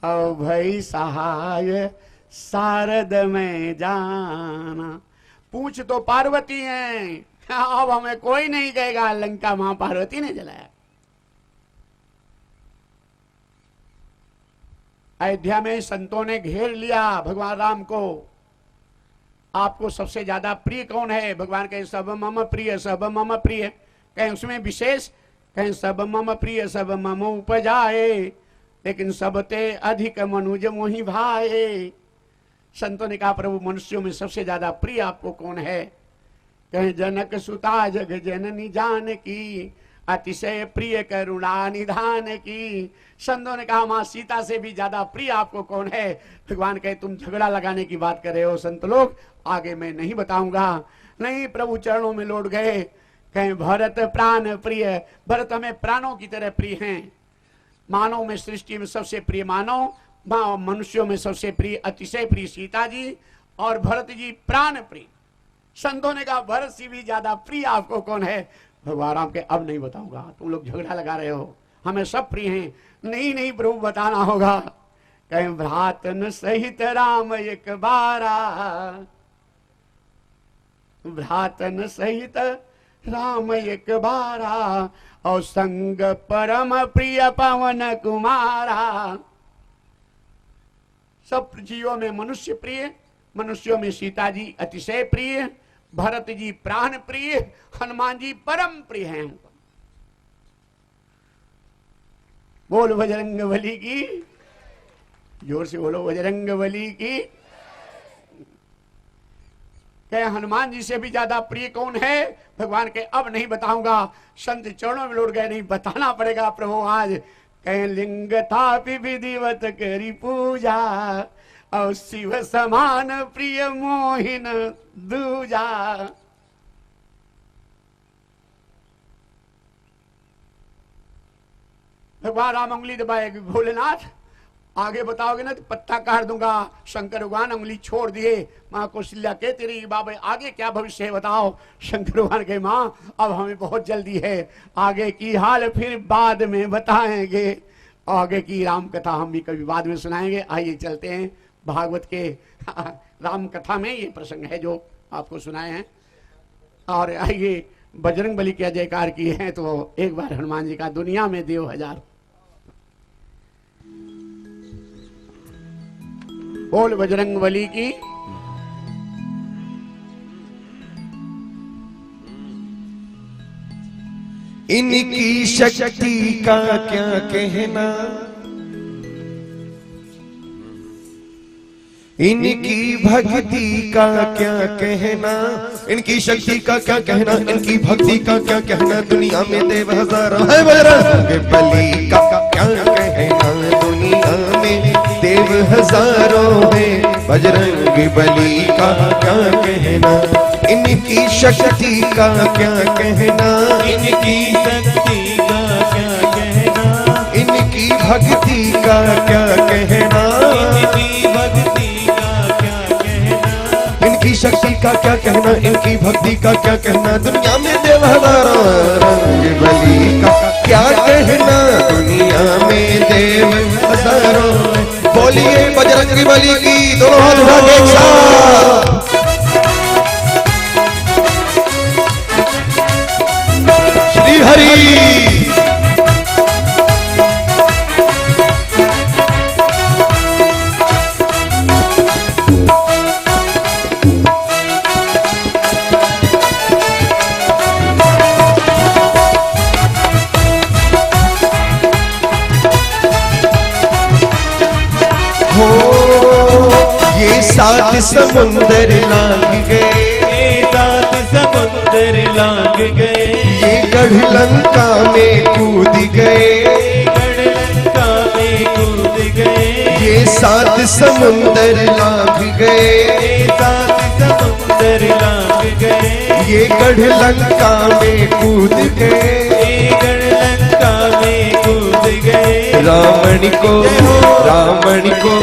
और भई सहाय शारद में जाना। पूछ तो पार्वती है, अब हमें कोई नहीं कहेगा लंका मां पार्वती ने जलाया। अयोध्या में संतों ने घेर लिया भगवान राम को। आपको सबसे ज्यादा प्रिय कौन है? भगवान कहे सब मम प्रिय, सब मम प्रिय। कहीं उसमें विशेष, कहीं सब मम प्रिय सब मम उपजाए, लेकिन सबते अधिक मनुज मोहि भाए। संतों ने कहा प्रभु मनुष्यों में सबसे ज्यादा प्रिय आपको कौन है? कहीं जनक सुता जग जननी जानकी, अतिशय प्रिय करुणा निधान की। संतों ने कहा मां सीता से भी ज्यादा प्रिय आपको कौन है? भगवान कहे तुम झगड़ा लगाने की बात कर रहे हो संत लोग, आगे मैं नहीं बताऊंगा। नहीं, प्रभु चरणों में लौट गए। कहें भरत प्राण प्रिय, भरत हमें प्राणों की तरह प्रिय हैं। मानव में, सृष्टि में सबसे प्रिय मानव, मनुष्यों में सबसे प्रिय, अतिशय प्रिय सीता जी, और भरत जी प्राण प्रिय। संतों ने कहा भरत से भी ज्यादा प्रिय आपको कौन है? भगवान राम के अब नहीं बताऊंगा, तुम लोग झगड़ा लगा रहे हो, हमें सब प्रिय हैं। नहीं नहीं प्रभु बताना होगा। कहें भ्रातन सहित राम एक बारा, भ्रातन सहित राम एक बारा, और संग परम प्रिय पवन कुमारा। सब जीवों में मनुष्य प्रिय, मनुष्यों में सीता जी अतिशय प्रिय, भरत जी प्राण प्रिय, हनुमान जी परम प्रिय हैं। बोल बजरंगबली की, जोर से बोलो बजरंगबली की। कहे हनुमान जी से भी ज्यादा प्रिय कौन है? भगवान के अब नहीं बताऊंगा। संत चरणों में लौट गए, नहीं बताना पड़ेगा प्रभु आज। कहे लिंग था विधिवत करी पूजा, और शिव समान प्रिय मोहिन दूजा। भगवान राम उंगली दबाए, भोलेनाथ आगे बताओगे ना तो पत्ता काट दूंगा। शंकर भगवान उंगली छोड़ दिए। माँ कौशल्या के तेरी बाबे आगे क्या भविष्य है बताओ? शंकर भगवान के माँ अब हमें बहुत जल्दी है, आगे की हाल फिर बाद में बताएंगे। आगे की राम कथा हम भी कभी बाद में सुनाएंगे। आइए चलते हैं भागवत के राम कथा में ये प्रसंग है जो आपको सुनाए हैं। और आइए बजरंगबली की जयकार की है तो एक बार हनुमान जी का दुनिया में देव हजार। बोल बजरंगबली की। इनकी शक्ति का क्या कहना, इनकी भक्ति का क्या कहना, इनकी शक्ति का क्या कहना, इनकी भक्ति का क्या कहना। दुनिया में देव हजारों है, बजरंगबली का क्या कहना। दुनिया में देव हजारों है, बजरंगबली का क्या कहना। इनकी शक्ति का क्या कहना, इनकी शक्ति का क्या कहना, इनकी भक्ति का क्या कहना, इनकी भक्ति का क्या कहना, इनकी शक्ति का क्या कहना, इनकी भक्ति का क्या कहना। दुनिया में देव हजारों, बजरंगबली का क्या कहना। दुनिया में देव हजारों, बोलिए बजरंगबली की दोनों हाथ उठा के एक साथ। श्री हरि। ये सात समुंदर लांग गए, सात समुंदर लांग गए, ये गढ़ लंका में कूद गए, गढ़ लंका में कूद गए। ये सात समुंदर लांग गए, सात समुंदर लांग गए, ये गढ़ लंका में कूद गए, गढ़ लंका में कूद गए। रावण को, रावण को,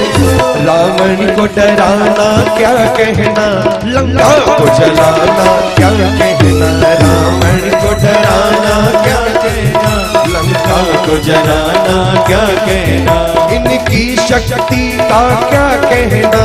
रावण को डराना क्या कहना, लंका को जलाना क्या कहना। रावण को डराना क्या कहना, लंका को जलाना क्या कहना। इनकी शक्ति का क्या कहना,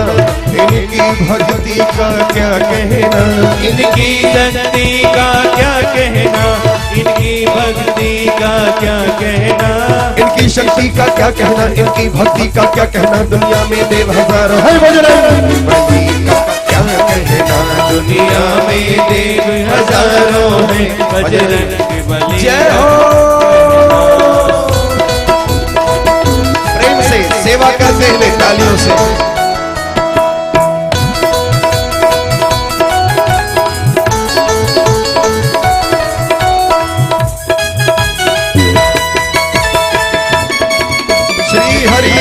इनकी भक्ति का क्या कहना। इनकी शक्ति का क्या कहना, इनकी भक्ति का क्या कहना। इनकी शक्ति शक्ति का क्या कहना, इनकी भक्ति का क्या कहना, दुनिया में देव हजारों है। बजरंग बली का क्या कहना, दुनिया में देव हजारों है। बजरंग बली जय हो। प्रेम से सेवा करते हुए तालियों से। श्री हरि।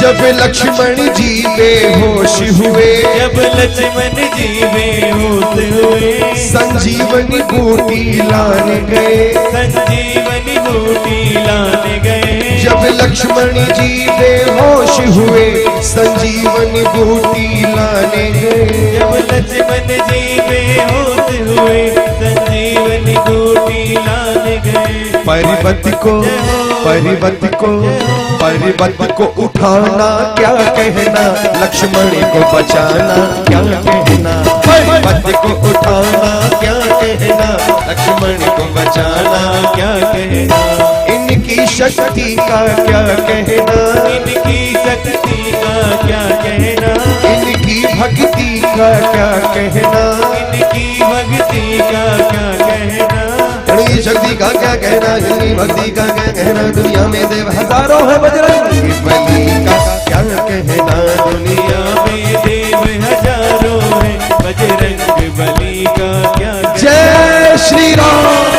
जब लक्ष्मण जी बेहोश हुए, जब लक्ष्मण जी बेहोश हुए, संजीवनी बूटी लाने गए। संजीवनी बूटी लाने गए। जब लक्ष्मण जी बेहोश हुए, संजीवनी बूटी लाने गए। जब लक्ष्मण जी बेहोश हुए, संजीवनी बूटी लाने गए। पर्वत को उठाना क्या कहना, लक्ष्मण को बचाना क्या कहना। पर्वत को उठाना क्या कहना, लक्ष्मण को बचाना क्या कहना। इनकी शक्ति का क्या कहना, इनकी शक्ति का क्या कहना। इनकी भक्ति का क्या कहना, इनकी भक्ति का क्या कहना। इनकी शक्ति का क्या कहना, इनकी भक्ति का क्या कहना, दुनिया में देव हजारों है। बजरंग बली का क्या कहना, दुनिया दुनिया में देव हजारों है। बजरंग बली का क्या कहना। जय श्री राम।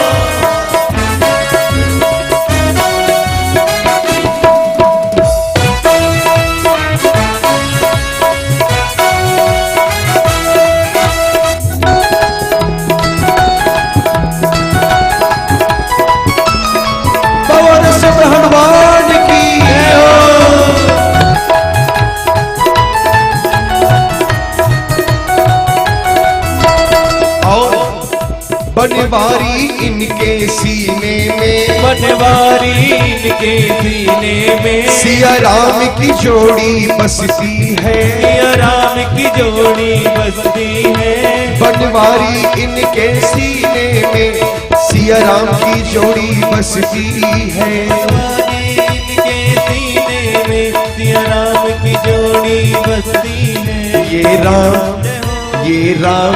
पवन सुत हनुमान की जय हो। और बनवारी इनके सीने में, बनवारी इनके सीने में। सिया राम की जोड़ी बसती है। सिया राम की जोड़ी बसती है। बनवारी इनके सीने में, सिया राम की जोड़ी बसती है। इनके सीने में सिया राम की जोड़ी बसती है। ये राम, ये राम,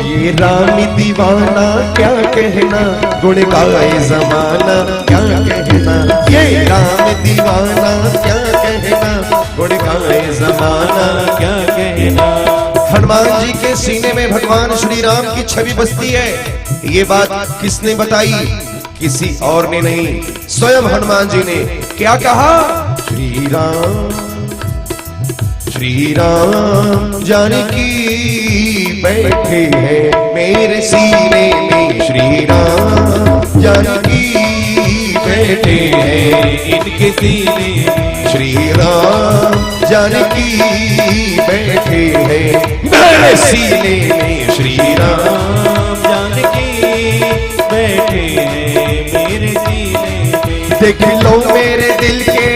ये राम दीवाना क्या कहना, गुण गाए जमाना क्या कहना। ये राम दीवाना क्या कहना, गुण गाए जमाना क्या कहना। हनुमान जी के सीने में भगवान श्री राम की छवि बसती है। ये बात किसने बताई? किसी और ने नहीं, स्वयं हनुमान जी ने। क्या कहा? श्री राम जानकी बैठे हैं मेरे सीने में। श्री राम जानकी बैठे हैं इनके सीने में। श्री राम जानकी बैठे हैं मेरे सीने में। श्री राम जानकी बैठे हैं मेरे सीने में। देख लो मेरे दिल के,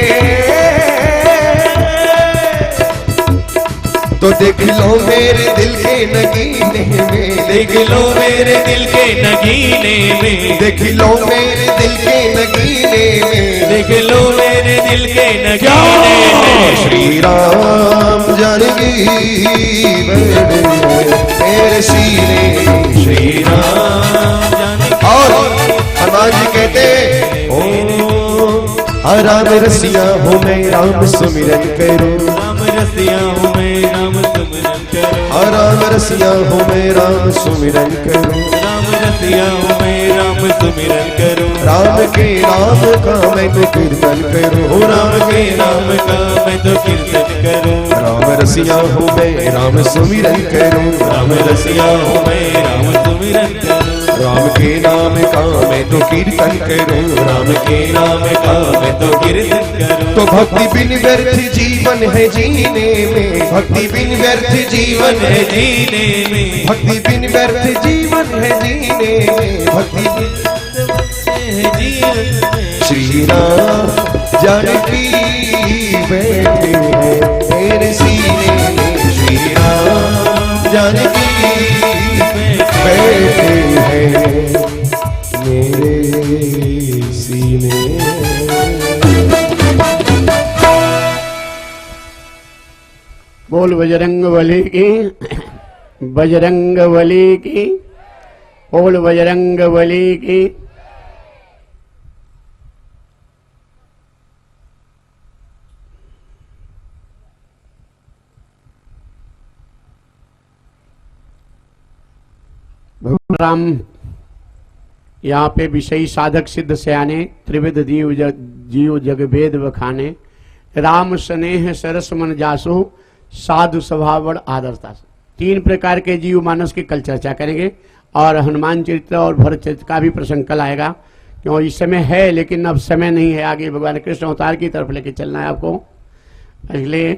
तो देख लो मेरे दिल के नगीने में। देख लो मेरे दिल के नगीने में। देख लो मेरे दिल के नगीने में। देख लो मेरे दिल के नगीने में। श्री राम जानकी बैठे मेरे सीने में। श्री राम जानकी। और हनुमान जी कहते ओ राम रसिया हो मैं राम सुमिरन करूं। राम रसिया हूँ मैं राम सुमिरन करूं। राम रसिया हो मैं राम सुमिरन करूं। राम रसिया हूँ मैं राम सुमिरन करूं। राम के नाम का मैं तो कीर्तन करूं। राम के नाम का मैं तो कीर्तन करूं। राम रसिया हो मैं राम सुमिरन करूं। राम रसिया हूँ मैं राम सुमिरन करूं। राम के नाम का मैं तो कीर्तन करूं। राम के नाम का मैं तो कीर्तन करूं। तो भक्ति बिन व्यर्थ जीवन है जीने में। भक्ति बिन व्यर्थ जीवन है जीने में। भक्ति बिन व्यर्थ जीवन है जीने में। भक्ति बिन हैं जीवन में। श्री राम जानकी बैठे हैं मेरे सीने में, श्री राम जानकी बैठे हैं मेरे सीने में। बोल बजरंग बली की, बजरंग बली की, बोल बजरंग बली की। भगवान राम यहाँ पे विषयी साधक सिद्ध सयाने, त्रिविध जीव जग वेद बखाने, राम स्नेह सरस मन जासो, साधु स्वभाव आदरता। तीन प्रकार के जीव मानस की कल चर्चा करेंगे और हनुमान चरित्र और भरत चरित्र का भी प्रसंग कल आएगा, क्यों इस समय है लेकिन अब समय नहीं है, आगे भगवान कृष्ण अवतार की तरफ लेके चलना है आपको। इसलिए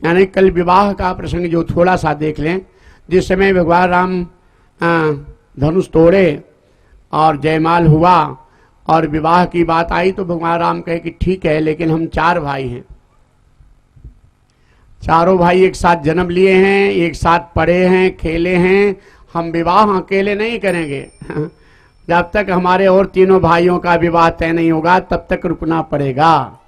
यानी कल विवाह का प्रसंग जो थोड़ा सा देख लें, जिस समय भगवान राम धनुष तोड़े और जयमाल हुआ और विवाह की बात आई तो भगवान राम कहे कि ठीक है, लेकिन हम चार भाई हैं, चारों भाई एक साथ जन्म लिए हैं, एक साथ पढ़े हैं, खेले हैं, हम विवाह अकेले नहीं करेंगे। जब तक हमारे और तीनों भाइयों का विवाह तय नहीं होगा तब तक रुकना पड़ेगा।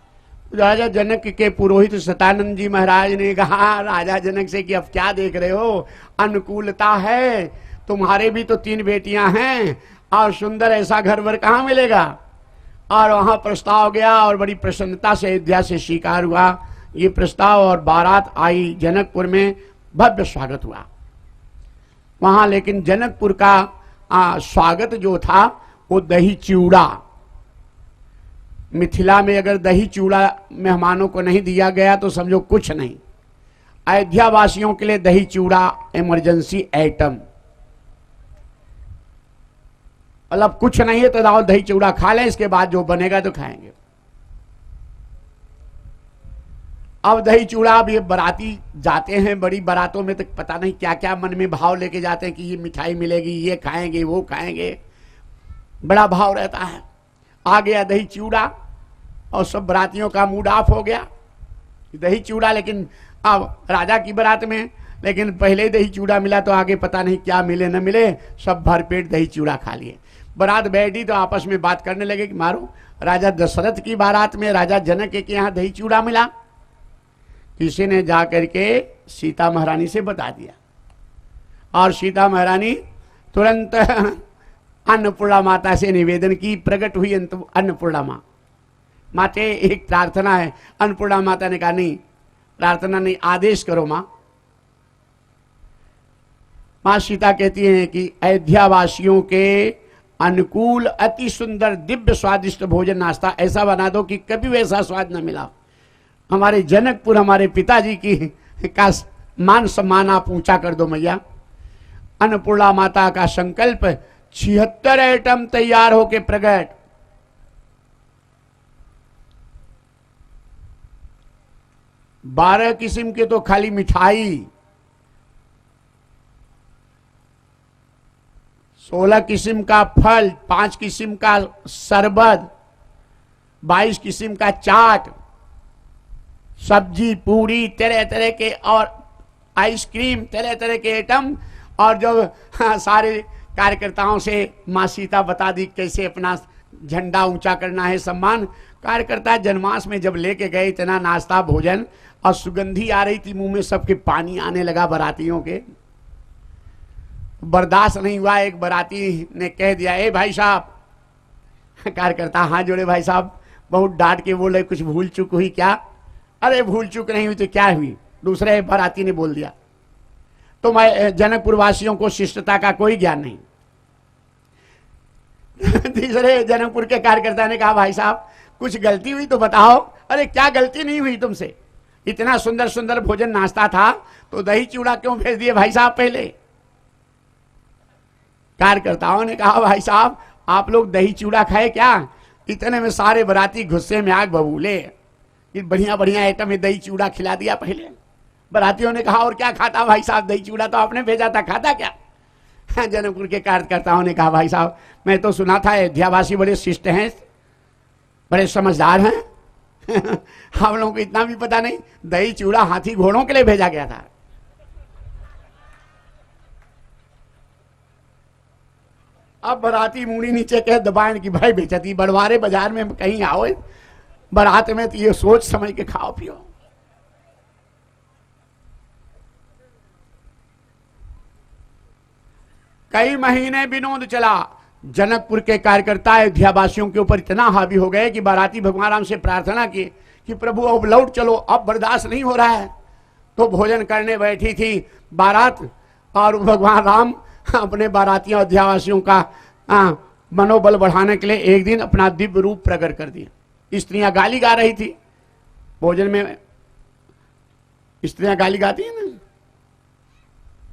राजा जनक के पुरोहित सतानंद जी महाराज ने कहा राजा जनक से कि अब क्या देख रहे हो, अनुकूलता है, तुम्हारे भी तो तीन बेटियां हैं और सुंदर ऐसा घर वर कहाँ मिलेगा। और वहां प्रस्ताव गया और बड़ी प्रसन्नता से अयोध्या से स्वीकार हुआ ये प्रस्ताव, और बारात आई जनकपुर में, भव्य स्वागत हुआ वहां। लेकिन जनकपुर का स्वागत जो था वो दही चिवड़ा, मिथिला में अगर दही चिवड़ा मेहमानों को नहीं दिया गया तो समझो कुछ नहीं। अयोध्या वासियों के लिए दही चिवड़ा इमरजेंसी आइटम, मतलब कुछ नहीं है तो दाओ दही चिवड़ा खा लें, इसके बाद जो बनेगा तो खाएंगे। अब दही चूड़ा, अब ये बाराती जाते हैं बड़ी बारातों में तो पता नहीं क्या क्या मन में भाव लेके जाते हैं कि ये मिठाई मिलेगी, ये खाएंगे, वो खाएंगे, बड़ा भाव रहता है। आ गया दही चूड़ा और सब बारातियों का मूड ऑफ हो गया, दही चूड़ा। लेकिन अब राजा की बारात में, लेकिन पहले दही चूड़ा मिला तो आगे पता नहीं क्या मिले न मिले, सब भरपेट दही चूड़ा खा लिए। बारात बैठी तो आपस में बात करने लगे कि मारो राजा दशरथ की बारात में राजा जनक के यहाँ दही चूड़ा मिला। किसी ने जा करके सीता महारानी से बता दिया और सीता महारानी तुरंत अन्नपूर्णा माता से निवेदन की, प्रकट हुई अन्नपूर्णा माँ। माते एक प्रार्थना है। अन्नपूर्णा माता ने कहा नहीं, प्रार्थना नहीं, आदेश करो माँ। माँ सीता कहती हैं कि अयोध्या वासियों के अनुकूल अति सुंदर दिव्य स्वादिष्ट भोजन नाश्ता ऐसा बना दो कि कभी वैसा स्वाद न मिला। हमारे जनकपुर, हमारे पिताजी की का मान सम्मान आप ऊंचा कर दो मैया। अन्नपूर्णा माता का संकल्प, 76 आइटम तैयार होके प्रकट। बारह किस्म के तो खाली मिठाई, 16 किस्म का फल, 5 किस्म का शरबत, 22 किस्म का चाट, सब्जी पूरी तरह तरह के और आइसक्रीम तरह तरह के आइटम। और जब सारे कार्यकर्ताओं से माँ सीता बता दी कैसे अपना झंडा ऊंचा करना है, सम्मान। कार्यकर्ता जनमास में जब लेके गए इतना नाश्ता भोजन और सुगंधी आ रही थी मुंह में, सबके पानी आने लगा बारातियों के, बर्दाश्त नहीं हुआ। एक बाराती ने कह दिया, ए भाई साहब, कार्यकर्ता हाथ जोड़े, भाई साहब बहुत डांट के बोले कुछ भूल चूक हुई क्या? अरे भूल चूक नहीं हुई तो क्या हुई? दूसरे बाराती ने बोल दिया। तो मैं जनकपुर वासियों को शिष्टता का कोई ज्ञान नहीं। तीसरे जनकपुर के कार्यकर्ता ने कहा, भाई साहब कुछ गलती हुई तो बताओ। अरे क्या गलती नहीं हुई तुमसे, इतना सुंदर सुंदर भोजन नाश्ता था तो दही चूड़ा क्यों भेज दिए भाई साहब पहले? कार्यकर्ताओं ने कहा, भाई साहब आप लोग दही चूड़ा खाए क्या? इतने में सारे बाराती गुस्से में आग बबूले, बढ़िया बढ़िया आइटम में दही चूड़ा खिला दिया पहले। बारातियों ने कहा, और क्या खाता भाई साहब? दही चूड़ा तो आपने भेजा था, खाता क्या? जनकपुर के कार्यकर्ताओं ने कहा, भाई साहब मैं तो सुना था अयोध्यावासी बड़े शिष्ट हैं, बड़े समझदार हैं। हम लोगों को इतना भी पता नहीं, दही चूड़ा हाथी घोड़ों के लिए भेजा गया था। अब बाराती मुड़ी नीचे कह दबाएं कि भाई बेचती बड़वारे बाजार में कहीं आओ बारात में, तो ये सोच समझ के खाओ पियो। कई महीने विनोद चला। जनकपुर के कार्यकर्ता अयोध्यावासियों के ऊपर इतना हावी हो गए कि बाराती भगवान राम से प्रार्थना की कि प्रभु अब लौट चलो, अब बर्दाश्त नहीं हो रहा है। तो भोजन करने बैठी थी बारात, और भगवान राम अपने बारातियों अयोध्यावासियों का मनोबल बढ़ाने के लिए एक दिन अपना दिव्य रूप प्रकट कर दिया। स्त्रियां गाली गा रही थी भोजन में, स्त्रियां गाली गाती हैं ना,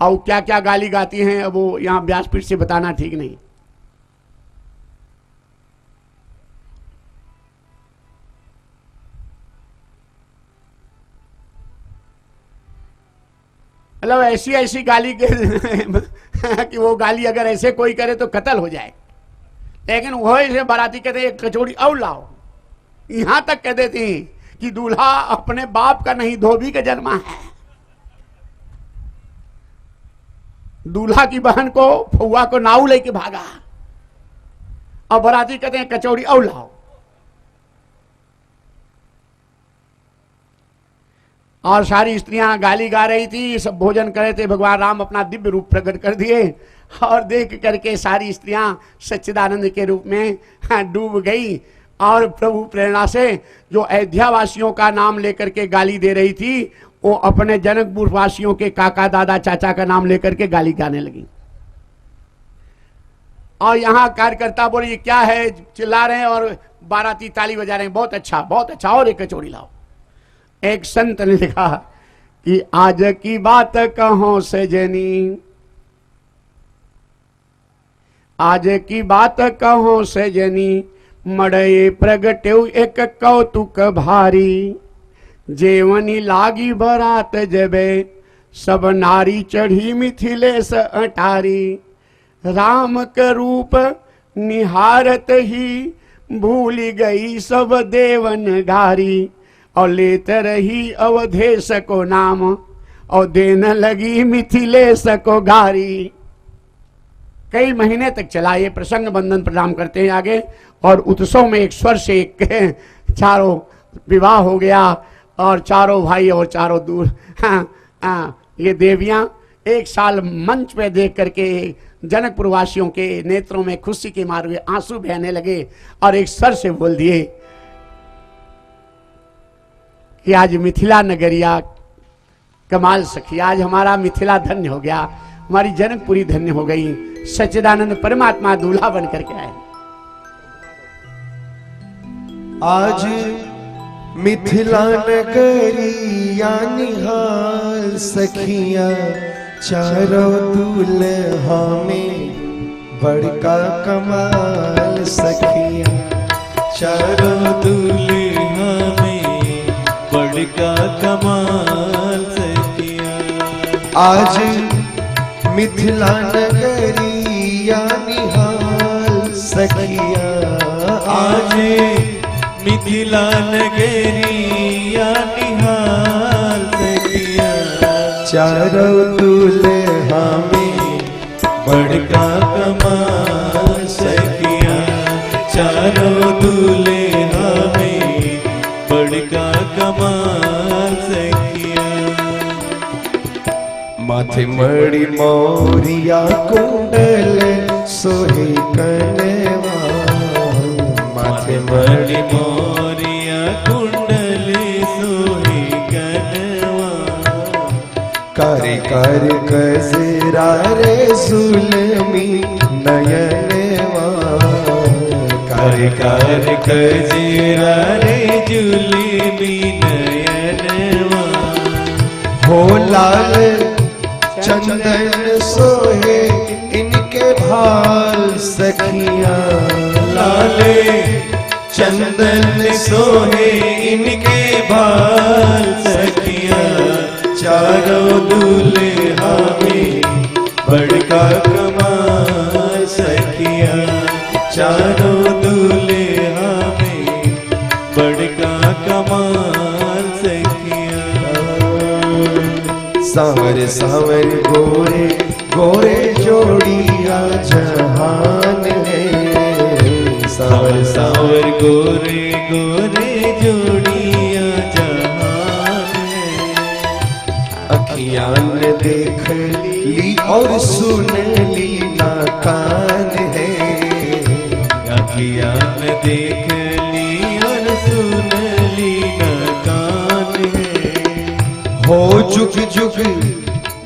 और क्या क्या गाली गाती हैं अब वो यहां व्यासपीठ से बताना ठीक नहीं। मतलब ऐसी ऐसी गाली के कि वो गाली अगर ऐसे कोई करे तो कत्ल हो जाए। लेकिन वो ऐसे बाराती कहते एक कचौड़ी और लाओ, यहां तक कह देती कि दूल्हा अपने बाप का नहीं धोबी का जन्मा है। दूल्हा की बहन को फुआ को नाव लेके भागा, और बाराती कहते हैं कचौड़ी और लाओ। और सारी स्त्रियां गाली गा रही थी, सब भोजन कर रहे थे। भगवान राम अपना दिव्य रूप प्रकट कर दिए, और देख करके सारी स्त्रियां सच्चिदानंद के रूप में डूब गई। और प्रभु प्रेरणा से जो अयोध्या वासियों का नाम लेकर के गाली दे रही थी, वो अपने जनकपुर वासियों के काका दादा चाचा का नाम लेकर के गाली गाने लगी। और यहाँ कार्यकर्ता बोले ये क्या है, चिल्ला रहे हैं और बाराती ताली बजा रहे हैं, बहुत अच्छा बहुत अच्छा, और एक कचौड़ी लाओ। एक संत ने लिखा कि आज की बात कहो सजनी, आज की बात कहो सजनी, मड़े प्रगट्यो एक कौतुक भारी। जेवनी लागी बरात जबे, सब नारी चढ़ी मिथिलेश अटारी। राम के रूप निहारत ही, भूल गई सब देवन गारी। और लेते रही अवधेश को नाम, और देने लगी मिथिलेश को गारी। कई महीने तक चला ये प्रसंग। बंधन प्रणाम करते हैं आगे। और उत्सव में एक स्वर से एक चारों विवाह हो गया, और चारों भाई और चारों दूर ये देवियां एक साल मंच पे देख करके जनकपुर वासियों के नेत्रों में खुशी के मारे हुए आंसू बहने लगे, और एक स्वर से बोल दिए कि आज मिथिला नगरिया कमाल सखी, आज हमारा मिथिला धन्य हो गया, हमारी जनकपुरी धन्य हो गई। सच्चिदानंद परमात्मा दूल्हा बन करके आए। आज मिथिला नगरिया निहाल सखिया, चारों दूल्हा में बड़का कमाल सखिया। चारों दूल्हा में बड़का कमाल सखिया। आज मिथिला नगरिया निहाल सखिया, आज मिथिला नगरिया निहाल सखिया। चारों दूल्हा में बड़का कमाल सखिया। चारों दूल्हा में बड़का कमाल सखिया। माथे मड़ी मोरिया कुंडल सोहे कनवा, माथे बड़ी मोरिया कुंडल सोहे कनवा। करे कर गजरा रे जुलमी नयनवा, कर कर गजरा रे जुलमी नयनवा। हो लाल चंदन सोहे इनके भाल सखिया। लाले चंदन सोहे इनके बाल सखिया। चारों दूल्हा में बड़का कमाल सांवर सांवर गोरे गोरे जोड़िया जहान है। सांवर सांवर गोरे गोरे जोड़िया जहान है। अखियां ने देख ली और सुन ली ना कान है। अखियां ने देख ली और सुन ली ना कान है। हो जुग जुग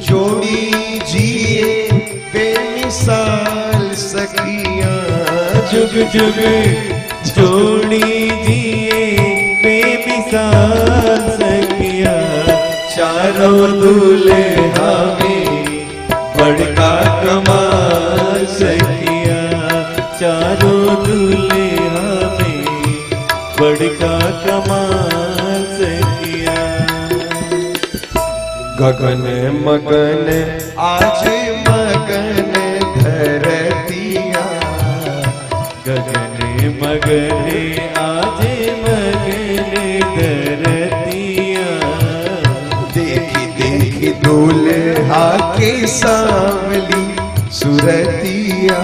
जोड़ी जिए बेमिसाल सखियां। जुग जुग जोड़ी जिए बेमिसाल सखिया। चारों दूल्हा में बड़का कमाल सखिया। चारों दूल्हा में बड़का कमाल सखिया। गगन मगन आज मगन धरतिया। गगन मगन आज मगन धरतिया। देखी देखी दूल्हा के सांवली सुरतिया।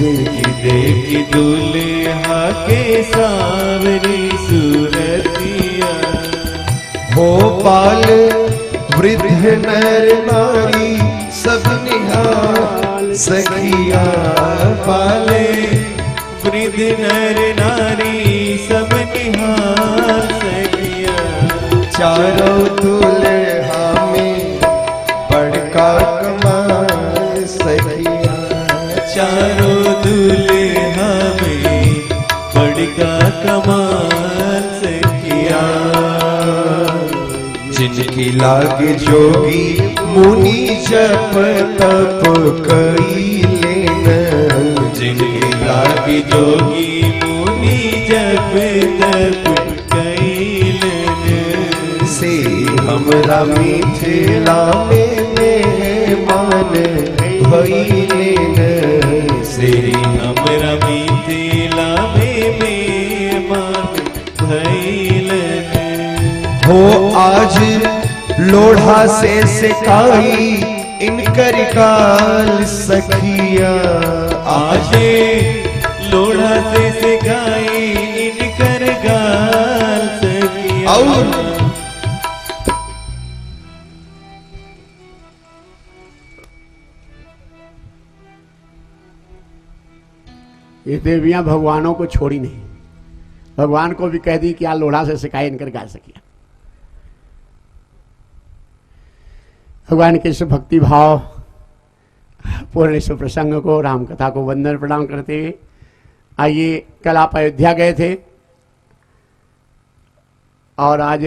देखी देखी दूल्हा के सांवरी सूरतिया। हो बाल वृद्ध नर नारी सब निहाल सखिया। बाले वृद्ध नर नारी सब निहाल सखिया। चारों दूल्हा में बड़का कमाल सखिया। चारों दूल्हा में बड़का कमाल सखिया। जिनकी लागे जोगी मुनि जप तप कईले न। जिनकी लागी जोगी मुनि जप तप कईलन। से हमरा मिथिला में मेहमान भइले न। से हमरा मिथिला में मेहमान भइलन। हो आज लोढ़ा से सिकाई इनकर गाल सखिया। आज लोढ़ा से सिखाई इनकर गाल सखिया। और ये देवियां भगवानों को छोड़ी नहीं, भगवान को भी कह दी कि आ लोढ़ा से सिखाए इनकर गा सकिया। भगवान के इस भक्ति भाव पूर्ण इस प्रसंग को, राम कथा को वंदन प्रणाम करते हुए आइए, कल आप अयोध्या गए थे और आज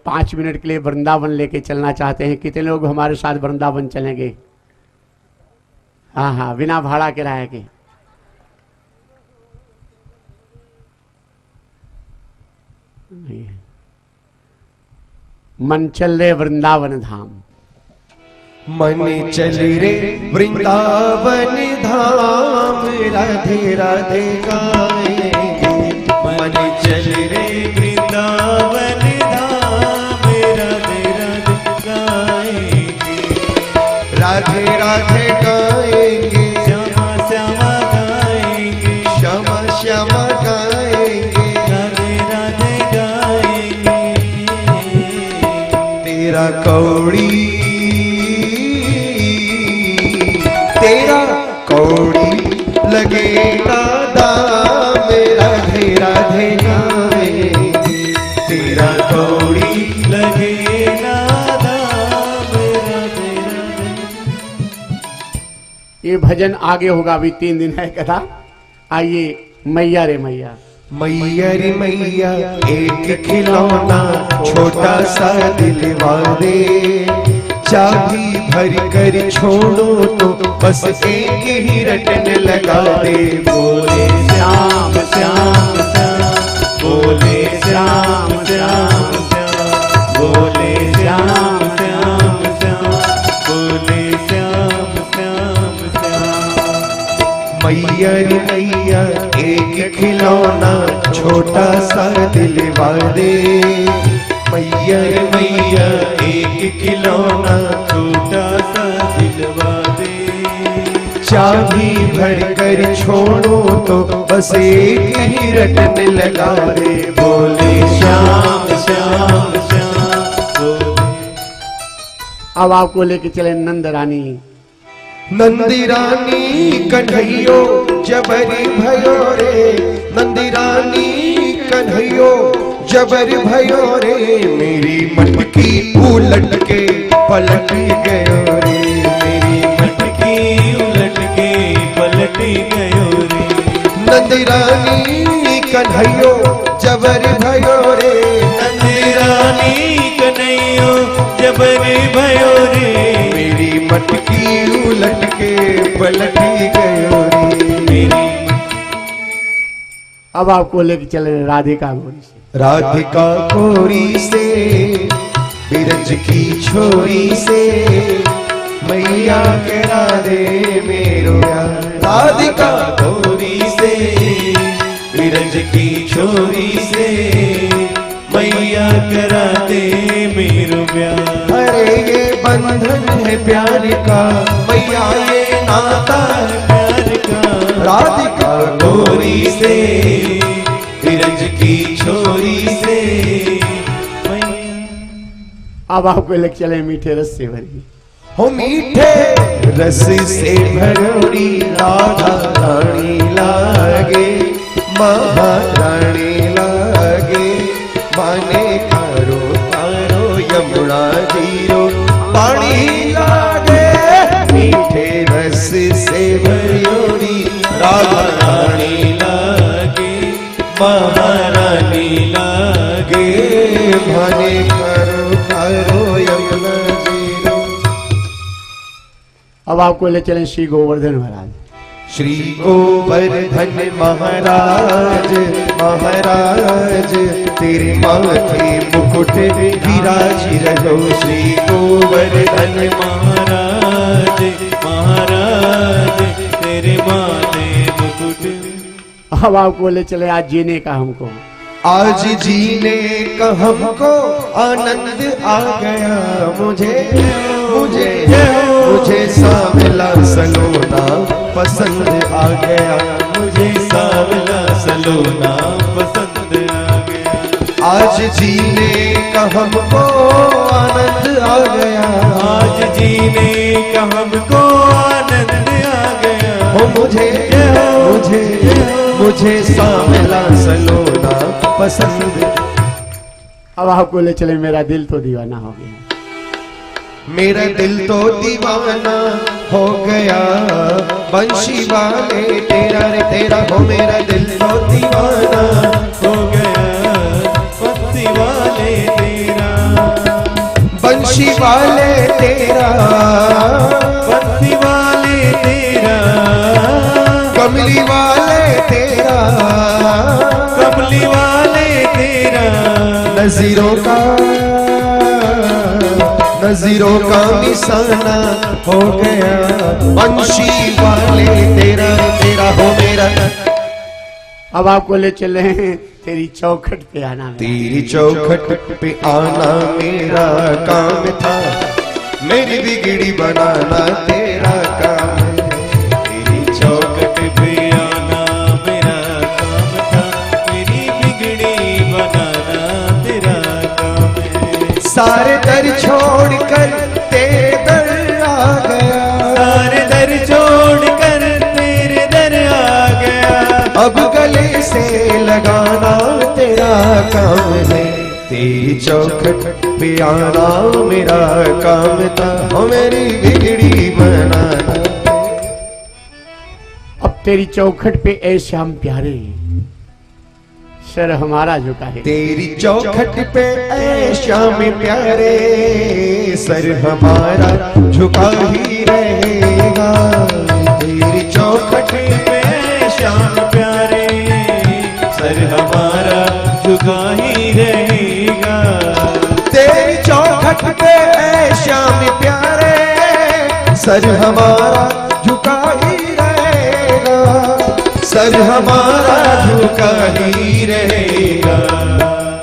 5 मिनट के लिए वृंदावन लेके चलना चाहते हैं। कितने लोग हमारे साथ वृंदावन चलेंगे? हाँ हाँ, बिना भाड़ा किराए के। मन चल रे वृंदावन धाम। मन चल रे वृंदावन धाम राधे राधे गाएंगे। मन चल रे वृंदावन धाम राधे राधे गाएंगे। राधे राधे गाएंगे। श्यामा श्यामा गाएंगे। श्यामा श्यामा गाएंगे। राधे राधे गाएंगे। तेरा कौड़ी तेरा कौड़ी लगेगा दाम राधे राधे गाएंगे। तेरा कौड़ी लगेगा दाम राधे राधे। ये भजन आगे होगा, अभी 3 दिन है कथा। आइए, मैया रे मैया। मैया रे मैया एक खिलौना छोटा सा दिलवा दे। चाबी भर कर छोड़ो तो बस एक ही रटन लगा दे। बोले श्याम श्याम श्याम। बोले श्याम श्याम श्याम। बोले श्याम श्याम श्याम। बोले श्याम श्याम श्याम। मैया रे मैया एक खिलौना छोटा सा दिलवा दे। मैया रे मैया एक खिलौना छोटा सा दिलवा दे, चाबी भर कर छोड़ो तो बस एक ही रटने लगा रे बोले श्याम श्याम श्याम बोले। अब आपको लेके चले नंद रानी। नंदी रानी कन्हैयो जबरी भयो रे, नंदी रानी कन्हैयो जबरी भयो रे, मेरी मटकी उलट के पलट गयो रे, मेरी मटकी उलट के पलट गयो रे, नंदी रानी कन्हैयो जबरी भयो रे, नंदी रानी कन्हैयो जबरी भयो रे, मेरी मटकी उलट के पलट गयो रे, मेरी अब आपको लेके चले राधिका गोरी से। राधिका कोरी से बिरज की छोरी से मैया के राधे मेरो प्यार, राधिका गोरी से बिरज की छोरी से मैया करा दे मेरो प्यार। अरे ये बंधन है प्यार का मैया ये नाता है प्यार का राधिका गोरी से बिरज की छोरी से मैया। अब आपको लेके चले मीठे रस से भरी। हो मीठे रस से भरोड़ी राधा रानी लागे, महारानी लागे, माने कारो कारो यमुना जीरो पानी लागे, मीठे रस से भरोड़ी राधा रानी लागे महारानी लागे, माने कारो कारो यमुना जीरो। अब आपको ले चले श्री गोवर्धन महाराज। श्री गोवर्धन महाराज महाराज तेरे माथे मुकुट विराज रहो, श्री गोवर्धन महाराज महाराज तेरे माथे मुकुट। अब आपको ले चले आज जीने का हमको। आज जीने का हमको आनंद आ गया, मुझे मुझे मुझे सांवला सलोना पसंद आ गया, मुझे सांवला सलोना पसंद आ गया। आज जीने का हमको आनंद आ गया, आज जीने का हमको आनंद आ गया। हो मुझे मुझे मुझे सांवला सलोना पसंद। अब आपको ले चले मेरा दिल तो दीवाना हो गया। मेरा दिल तो दीवाना हो गया, बंशी वाले तेरा रे तेरा, हो मेरा दिल तो दीवाना हो गया बंसी वाले तेरा, बंशी वाले तेरा, बंसी वाले तेरा, कमली वाले तेरा, कमली वाले तेरा, नजीरों का नजीरों का निशाना हो गया, बंशी वाले तेरा रे तेरा, हो मेरा। अब आपको ले चले तेरी चौखट पे आना मेरा। तेरी चौखट पे आना मेरा काम था, मेरी बिगड़ी बनाना तेरा काम है, तेरी चौखट पे आना मेरा काम था, मेरी बिगड़ी बनाना तेरा काम है। सारे दर छोड़कर तेरे दर आ गया, सारे दर छोड़कर तेरे दर आ गया, अब गले से लगाना तेरा काम है, तेरी चौखट पे आना मेरा काम था, हो मेरी बिगड़ी बनाना। अब तेरी चौखट पे ऐ श्याम प्यारे, सर हमारा झुका है। तेरी चौखट पे ऐ श्याम प्यारे, सर हमारा झुका ही रहेगा, तेरी चौखट पे श्याम प्यारे, सर हमारा झुका ही रहेगा। तेरी चौखट पे ऐ श्याम प्यारे, सर हमारा झुका ही रहेगा, सर हमारा झुका ही रहेगा।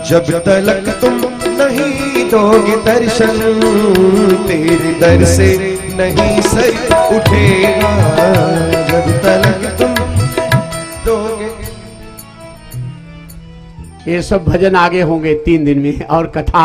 जब तलक तुम नहीं दोगे दर्शन, तेरे दर से नहीं सर उठेगा, जब तलक तुम दोगे। ये सब भजन आगे होंगे 3 दिन में और कथा